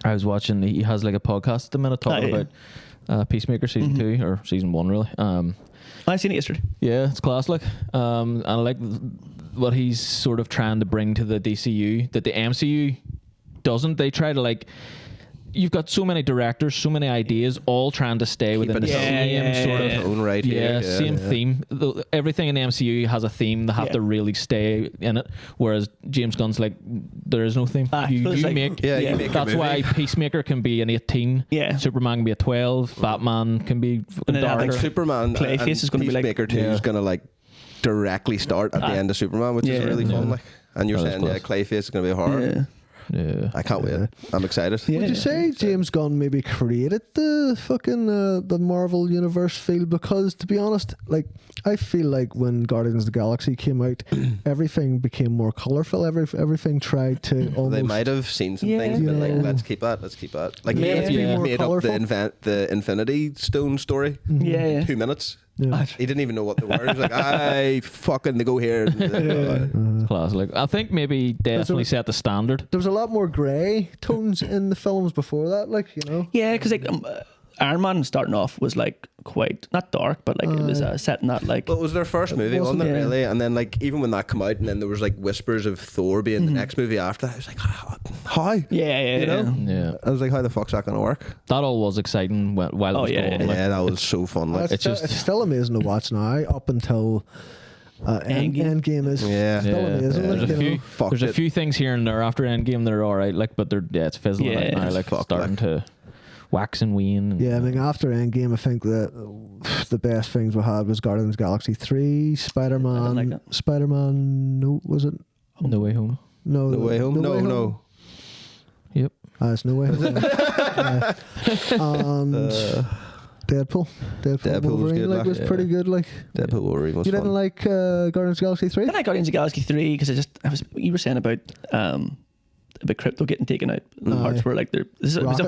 I was watching. He has like a podcast at the minute talking yeah. about Peacemaker season 2 or season 1, really. I seen it yesterday. Yeah, it's class. Like, and I like what he's sort of trying to bring to the DCU that the MCU doesn't. They try to like. You've got so many directors, so many ideas, all trying to stay within it the its same own- sort yeah, of own right here, yeah. same theme. Everything in the MCU has a theme. They have Yeah. to really stay in it. Whereas James Gunn's like, there is no theme. Ah, You so it's like- make. yeah, Yeah. you make That's your why movie. Peacemaker can be an 18. Yeah. Superman can be a 12. Batman can be fucking And then I think darker. Superman Clayface and is gonna be like- Peacemaker 2 is going to like directly start at the end of Superman, which is Yeah. really fun. Yeah. Like, and you're Oh, that's saying, yeah, class. Clayface is going to be a horror. Yeah. Yeah. I can't wait. I'm excited. Yeah. Would you say James Gunn maybe created the fucking the Marvel Universe field? Because to be honest, like I feel like when Guardians of the Galaxy came out, everything became more colourful. Everything tried to almost. They might have seen some Yeah. things, but like, Yeah. let's keep that. Let's keep that. Like, Yeah. he More made up colourful. the Infinity Stone story. Yeah, yeah. 2 minutes. Yeah. He didn't even know what they were. He was like, I fucking, they go here. Class. Like, I think maybe definitely set the standard. There was a lot more grey tones in the films before that, like you know. Yeah, because like Iron Man starting off was like quite not dark, but like it was set in that like. Well, it was their first movie, wasn't it, Yeah. really? And then, like, even when that came out, and then there was, like, whispers of Thor being the next movie after that, I was like, how? Yeah, You know? Yeah. I was like, how the fuck's that going to work? That all was exciting while it Oh, was yeah, going. Like, Yeah, that was so fun. Like, It's just- it's still amazing to watch now. Up until Endgame is Yeah. still yeah. amazing. There's Like, a you few. know. Fuck There's a it. few things here and there after Endgame that are all right. Like, but they're it's fizzling Yeah, out now. it's Like fucked, starting like. to wax and wane. And, Yeah, I mean, after Endgame, I think that the best things we had was Guardians of the Galaxy 3, Spider-Man. like that. Spider-Man, no, was it? No Way Home. No, No Way Home? No. Yep. It's No Way Home. And Deadpool. Deadpool was Wolverine, good, like, like, was yeah. pretty good. Like, Deadpool Wolverine was you fun. didn't like Guardians of the Galaxy 3? I like Guardians of the Galaxy 3 because you were saying about crypto getting taken out. And the Aye. parts were like the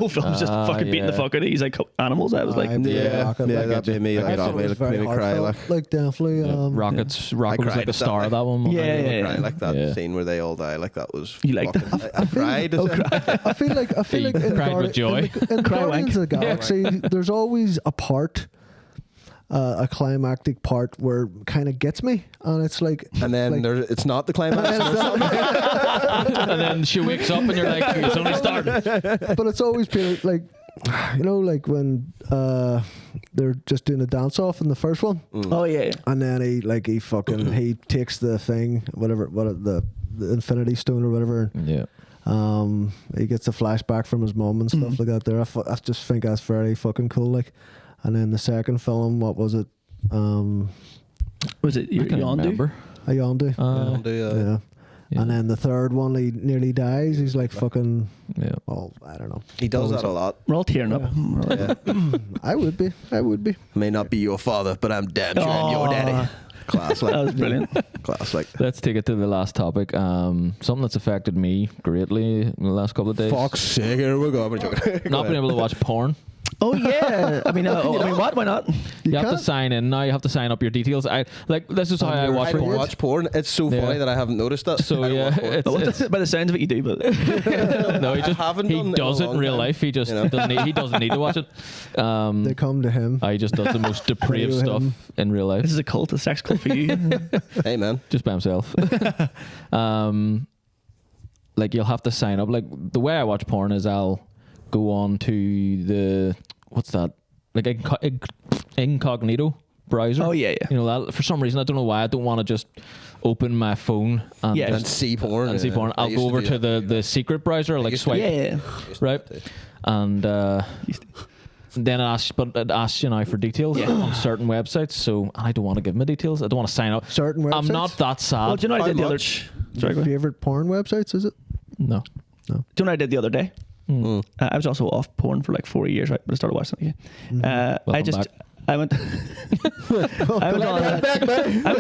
whole film was just fucking beating the yeah. fuck out of these like animals. I was like, Yeah, Rocket, yeah, like, that made me, I like, thought it was made me cry. heartfelt, Like, definitely. Rocket was cried like the at that, star of that one. Yeah, I yeah. cried, like that Yeah. scene where they all die. Like, that was. You liked fucking- I cried. I feel like You in, cried with joy. in Cry Guardians wank. of the Galaxy, there's always a part, a climactic part where kind of gets me, and it's like, And then like, it's not the climax. And then she wakes up and you're like, it's only started. but it's always been like, you know, like when they're just doing a dance off in the first one, oh yeah, and then he takes the thing, the Infinity Stone or whatever. Yeah. He gets a flashback from his mum and stuff like that. There, I just think that's very fucking cool. Like, and then the second film, what was it? was it I can't Yondu? remember. Yondu. Yeah. Yeah. And then the third one, he nearly dies. He's like fucking. Yeah. Well, I don't know. He does that a lot. We're all tearing up. Yeah. I would be. May not be your father, but I'm damn sure I'm your daddy. Class, like. That was brilliant. Class, like. Let's take it to the last topic. Something that's affected me greatly in the last couple of days. Fuck's sake, here we go. I'm joking. Not being able to watch porn. Oh yeah. I mean, what? Why not? You have to can't. sign in now. You have to sign up your details. This is how I watch I porn. watch porn. It's so Yeah. funny that I haven't noticed that. So I don't yeah, watch porn. it's, By the sounds of it, you do. But no, he just haven't done it he in does a it in long real time, life. He just you know? doesn't need to watch it. They come to him. He just does the most depraved Follow stuff him. in real life, this is a cult, a sex cult for you. Hey man, just by himself. Like you'll have to sign up. Like the way I watch porn is I'll go on to the what's that? Like incognito browser. Oh, yeah. You know that for some reason I don't know why I don't want to just open my phone and Yeah. and just see porn. and see yeah. porn. I I'll used go over do to that. the secret browser, like used to swipe, Yeah. right, and then it asks you now for details on certain websites. So I don't want to give my details. I don't want to sign up. Certain websites. I'm not that sad. Well, do you know what I How did the other? much? Sorry, go ahead. Favorite porn websites? Is it? No. Do you know what I did the other day? I was also off porn for like 4 years, right? But I started watching it again. I Welcome just, back. I went. I went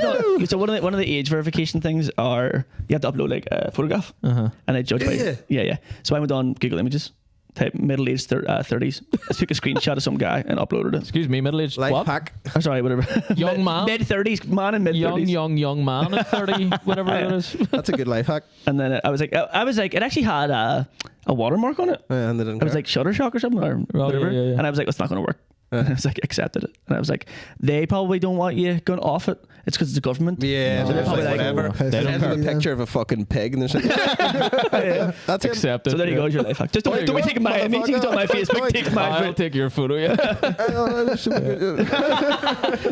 on. So one of the age verification things are you have to upload like a photograph, and I judge by yeah. So I went on Google Images, type middle-aged 30s. I took a screenshot of some guy and uploaded it. Excuse me, middle-aged Life what? hack. I'm sorry, whatever. Young man? mid-30s man in mid-30s. Young man at 30, whatever it is. That's a good life hack. And then I was like, it actually had a watermark on it. And they didn't It was care. like Shutterstock or something or whatever. yeah. And I was like, it's not going to work. And I was like, accepted it. And I was like, they probably don't want you going off it. It's because it's the government. Yeah, So they're there's probably like like, whatever. They There's don't a care. picture of a fucking pig, and there's like, that's it. Accepted. so there you go, your life hack. Just don't be taking my image. It's on my Facebook. Take my I'll take your photo, yeah.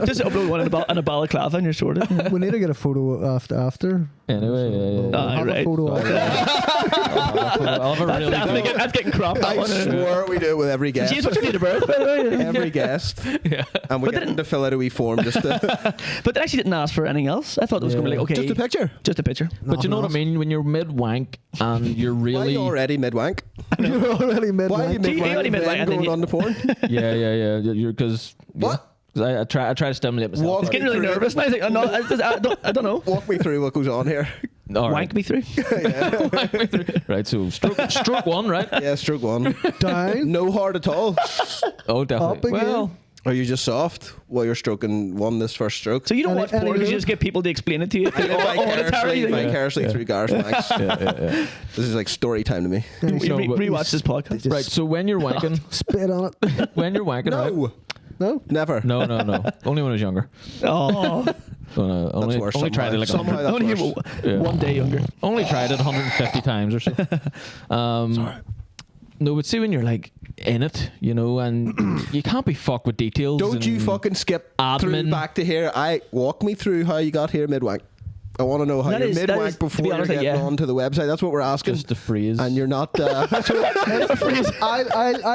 Just upload one in a balaclava and you're sorted. We need to get a photo after. Anyway, yeah. We'll have right. a photo. I'll have a really good... That's getting cropped. That I one. swear we do it with every guest. James, what's your date of birth, by the way? Every guest. And we get them to fill out a wee form just to... But they actually didn't ask for anything else. I thought it was going to be like, okay. Just a picture. Just a picture. But you know what I mean? When you're mid-wank and you're Why are really... you already mid-wank? You're already mid. Why are you So you mid-wank already and mid-wank then and then going you- on to porn? Yeah. You're because... What? I try to stimulate myself. Walk It's getting really nervous. And I was like, no, I don't know. Walk me through what goes on here. All Wank right. me through. Right, so stroke one, right? Yeah, stroke one. Down. No hard at all. Oh, definitely. Up again. Well, Are you just soft while you're stroking one this first stroke? So you don't Any- watch porn any because you room? just get people to explain it to you. vicariously, Auditory. vicariously through Gar's Max. This is like story time to me. You No, but- rewatch this podcast. Just right, so when you're wanking... spit on it. When you're wanking, right? No, No. never. No. Only when I was younger. Oh, Only worse only tried it like somehow. 100, That's only worse. Yeah. one day younger. only tried it 150 times or so. No, but see when you're like in it, you know, and you can't be fucked with details. Don't you and fucking skip admin. through back to here. Walk me through how you got here mid-wank. I want to know how That you're is- that mid-wank is, to before be you're honest, like, getting yeah. onto the website. That's what we're asking. Just the phrase. And you're not... I'll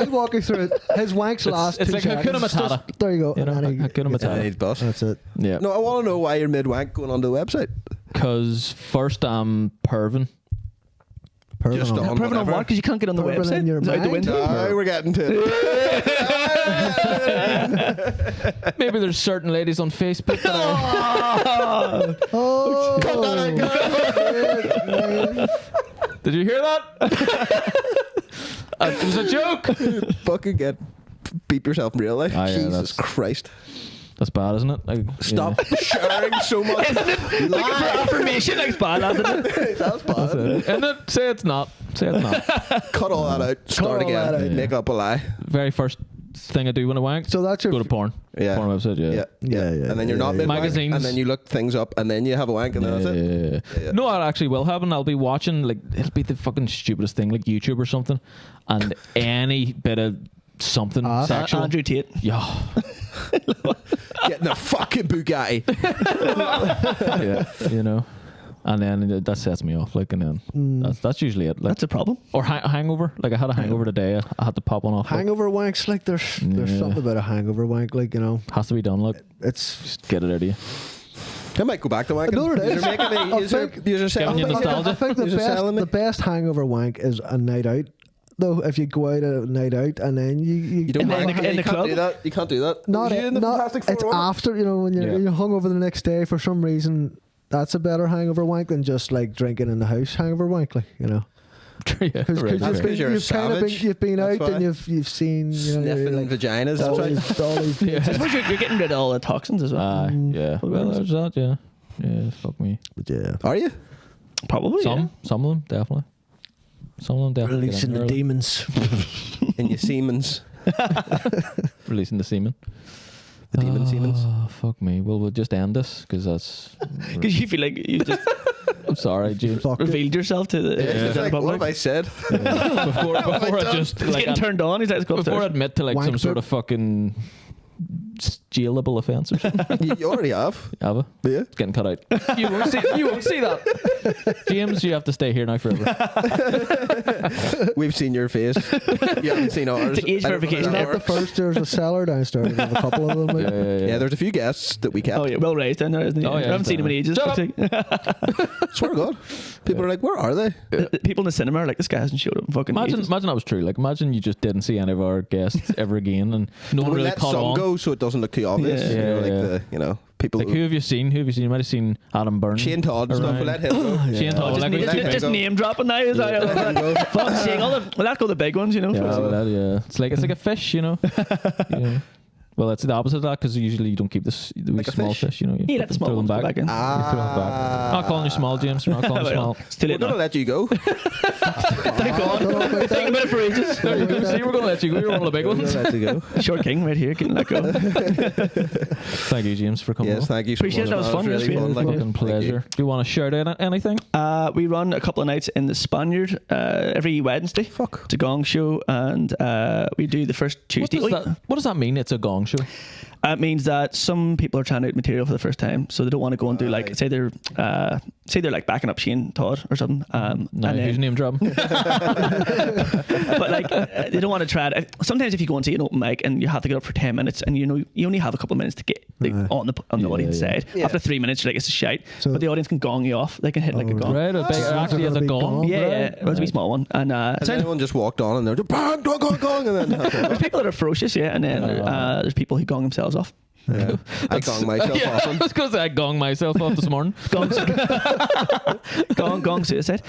walk you through it. His wanks last it's 2 like seconds. Hakuna Matata. Just- there you go. You know, And then he- Hakuna Matata. Need bus. That's it. Yeah. No, I want to know why you're mid-wank going onto the website. Because first I'm perving. Just Pervin on on. Pervin on whatever. what? Because you can't get on the Pervin website. in your Is that out the mind? window? We're getting to it. Maybe there's certain ladies on Facebook that I... Oh, Did you hear that? It was a joke. Fucking get... Beep yourself in real life. Ah, yeah, Jesus that's- Christ. That's bad, isn't it? Like, Stop sharing so much. Isn't it? Like for affirmation, like bad, isn't it? That's bad. Isn't it? Say it's not. Say it's not. Cut all that out. Start all again. that out. Make up a lie. Very first thing I do when I wank. So that's your go to porn. Yeah. Porn website. Yeah. Yeah. And then you're not yeah. mid-wank. Magazines. And then you look things up. And then you have a wank. And then that's it. Yeah. No, it actually will happen. I'll be watching, like, it'll be the fucking stupidest thing, like YouTube or something, and any bit of something sexual. Andrew Tate. Yeah. Getting a fucking Bugatti. Yeah. You know. And then that sets me off, like, and then that's usually it. Like, That's a problem. or hangover. Like, I had a hangover today. I had to pop one off. Like, Hangover wanks, like there's Yeah. something about a hangover wank, like, you know. has to be done. Look, It's just get it out of you. I might go back to wanking. No, it is. You're making me... I You're think- selling you me. nostalgia. I think You're selling me. the best hangover wank is a night out. Though if you go out a night out and then you You don't In the- mind. in the You can't club? do that. You can't do that. not Was you in the not plastic it's floor one? after, you know, when Yeah. you're hungover the next day for some reason. That's a better hangover wank than just like drinking in the house hangover wank, like, you know. Yeah, Because right, That's right. because you're a savage. you've been That's out and why. you've seen Sniffing vaginas. all That's these, right. all these I suppose you're getting rid of all the toxins as well. Yeah. Well, there's that. Yeah. Yeah. Fuck me. But yeah, Are you? Probably. Some of them definitely. Some of them definitely. get releasing in the early. demons. In your Siemens. Releasing the semen. The demon Siemens. Oh, fuck me. Well, we'll just end this because that's. Because you feel like you just I'm sorry, James. Fuck it. revealed yourself to the It's general like, what have I public. said? Before I just He's like getting turned on. He's like, before I admit to like Wank some sort book. of fucking jailable offence or something. You already have. Have I? Yeah. It's getting cut out. You won't see. You won't see that. James, you have to stay here now forever. We've seen your face. You haven't seen ours. It's age I don't know how verification. that Not the works. first. There's a cellar downstairs. There's a couple of them. Yeah, there's a few guests that we kept. Oh yeah, well raised down there, isn't he? Oh, yeah, I haven't seen him in ages. Shut Swear to God. People are like, where are they? People in the cinema are like, this guy hasn't showed up in fucking Imagine ages. that was true. Like, imagine you just didn't see any of our guests ever again, and no one We really let caught some on. go so it doesn't look too obvious. Yeah. You know, like Yeah. the people. Like, who have you seen? Who have you seen? You might have seen Adam Byrne. Shane Todd and stuff. around. We let him go. Shane Todd. Just, Like, we let him just go. name dropping now. Is that fuck's sake? Let's go the big ones, you know. Yeah, well, that, yeah. It's like a fish, you know. Yeah. Well, it's the opposite of that because usually you don't keep this the wee Like a small fish? fish. You know, You let the small throw them ones go back in. You throw them back. I'm not calling you small, James. I'm not calling you small. It's too We're late gonna now. let you go. They're gone. Thinking about it for ages. There you go. See, we're going to let you go. You're one of the big We're gonna ones. let you go. Short king right here, getting let go. Thank you, James, for coming Yes, on. thank you. Appreciate it, that was fun, Really yes, yeah, fun. Like, fucking Fucking thank you. pleasure. Do you want to shout out anything? We run a couple of nights in the Spaniard every Wednesday. Fuck. It's a gong show, and we do the first Tuesday. What does that mean? It's a gong show. It means that some people are trying out material for the first time, so they don't want to go and do like Right. say they're like backing up Shane Todd or something. No, and who's then, name drop? but like they don't want to try it. Sometimes if you go and see an open mic and you have to get up for 10 minutes, and you know you only have a couple of minutes to get like, on the audience side. Yeah. After 3 minutes, you're like, it's a shite. So- But the audience can gong you off. They can hit like a gong. Right, actually has a gong. Yeah, yeah. Right. It was a wee small one, and Has anyone just walked on and they're just bang, gong, gong, gong, and then there's people that are ferocious, yeah, and then there's people who gong themselves off. yeah. I gong myself Yeah, I often. was going to say I gong myself off this morning. Gong suicide.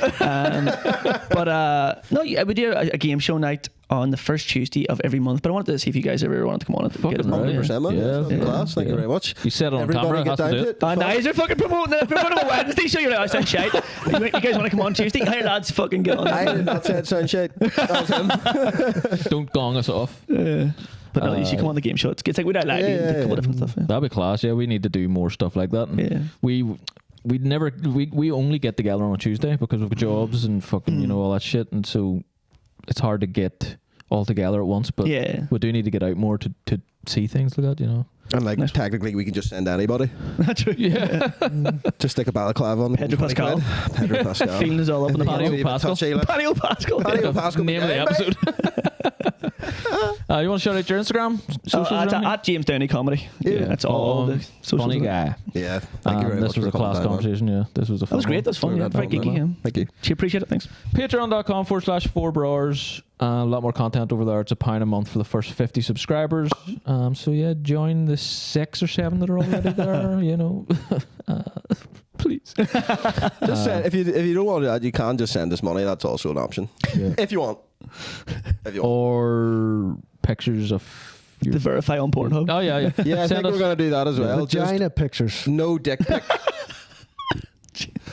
But no, yeah, we do a game show night on the first Tuesday of every month. But I wanted to see if you guys ever wanted to come on and get Fucking us right. on. 100%, man. Yeah. That's class. Thank you very much. You said it on Everybody camera, get has to down do to it. it. Now you're fucking promoting a Wednesday show. You're like, I sound shite. You guys want to come on Tuesday? Hey lads, fucking get on. I did not say it sound shit. That was him. Don't gong us off. But no, you should come on the game show. It's like we don't like Yeah, a yeah, couple yeah. of different stuff. Yeah. That'd be class. Yeah, we need to do more stuff like that. And Yeah. we only get together on a Tuesday because we've got jobs and fucking all that shit, and so it's hard to get all together at once. But Yeah. we do need to get out more to see things like that. You know. And like technically, we can just send anybody. That's true. Yeah. Just stick a balaclava on. Pedro 20 Pascal. quid. Pedro Pascal. Feeling is all up in the Patio bottom. Pascal. Patio Pascal. Patio Pascal. Name of the episode. You want to shout out your Instagram? Socials or anything? At James Downey Comedy. Yeah. That's all the socials. Funny guy. Yeah. Thank you very much. This was for a class coming down, man. conversation. Yeah, this was a. That was great. That was fun. Yeah. Very geeky. Yeah. Thank you. She appreciate it. Thanks. Patreon.com/4Brors. A lot more content over there. It's £1 a month for the first 50 subscribers. So yeah, join the 6 or 7 that are already there. You know, please. Just send, if you don't want to do that, you can just send us money. That's also an option. Yeah. If you want. If you want. Or pictures of your. The verify on Pornhub. Oh yeah, yeah. Yeah, I Send think us- we're going to do that as well. Vagina pictures. No dick pic.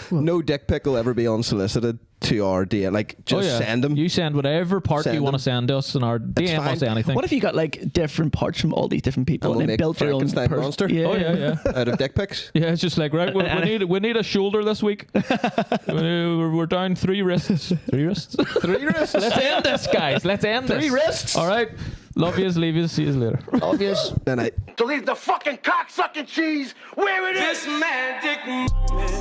No dick pic will ever be unsolicited to our DM. Like, just send them. You send whatever part Send you want to them. send us, and our DM fine. us anything. What if you got like different parts from all these different people And we'll and then make built your own Frankenstein monster? Yeah. Oh yeah, yeah. Out of dick pics. Yeah, it's just like right. We need a shoulder this week. We're down 3 wrists. 3 wrists. 3 wrists. Let's end this, guys. Let's end this. 3 wrists. All right. Love yous, leave yous, see yous later. Obvious. Then I. To leave the fucking cocksucking cheese where it is. This magic moment.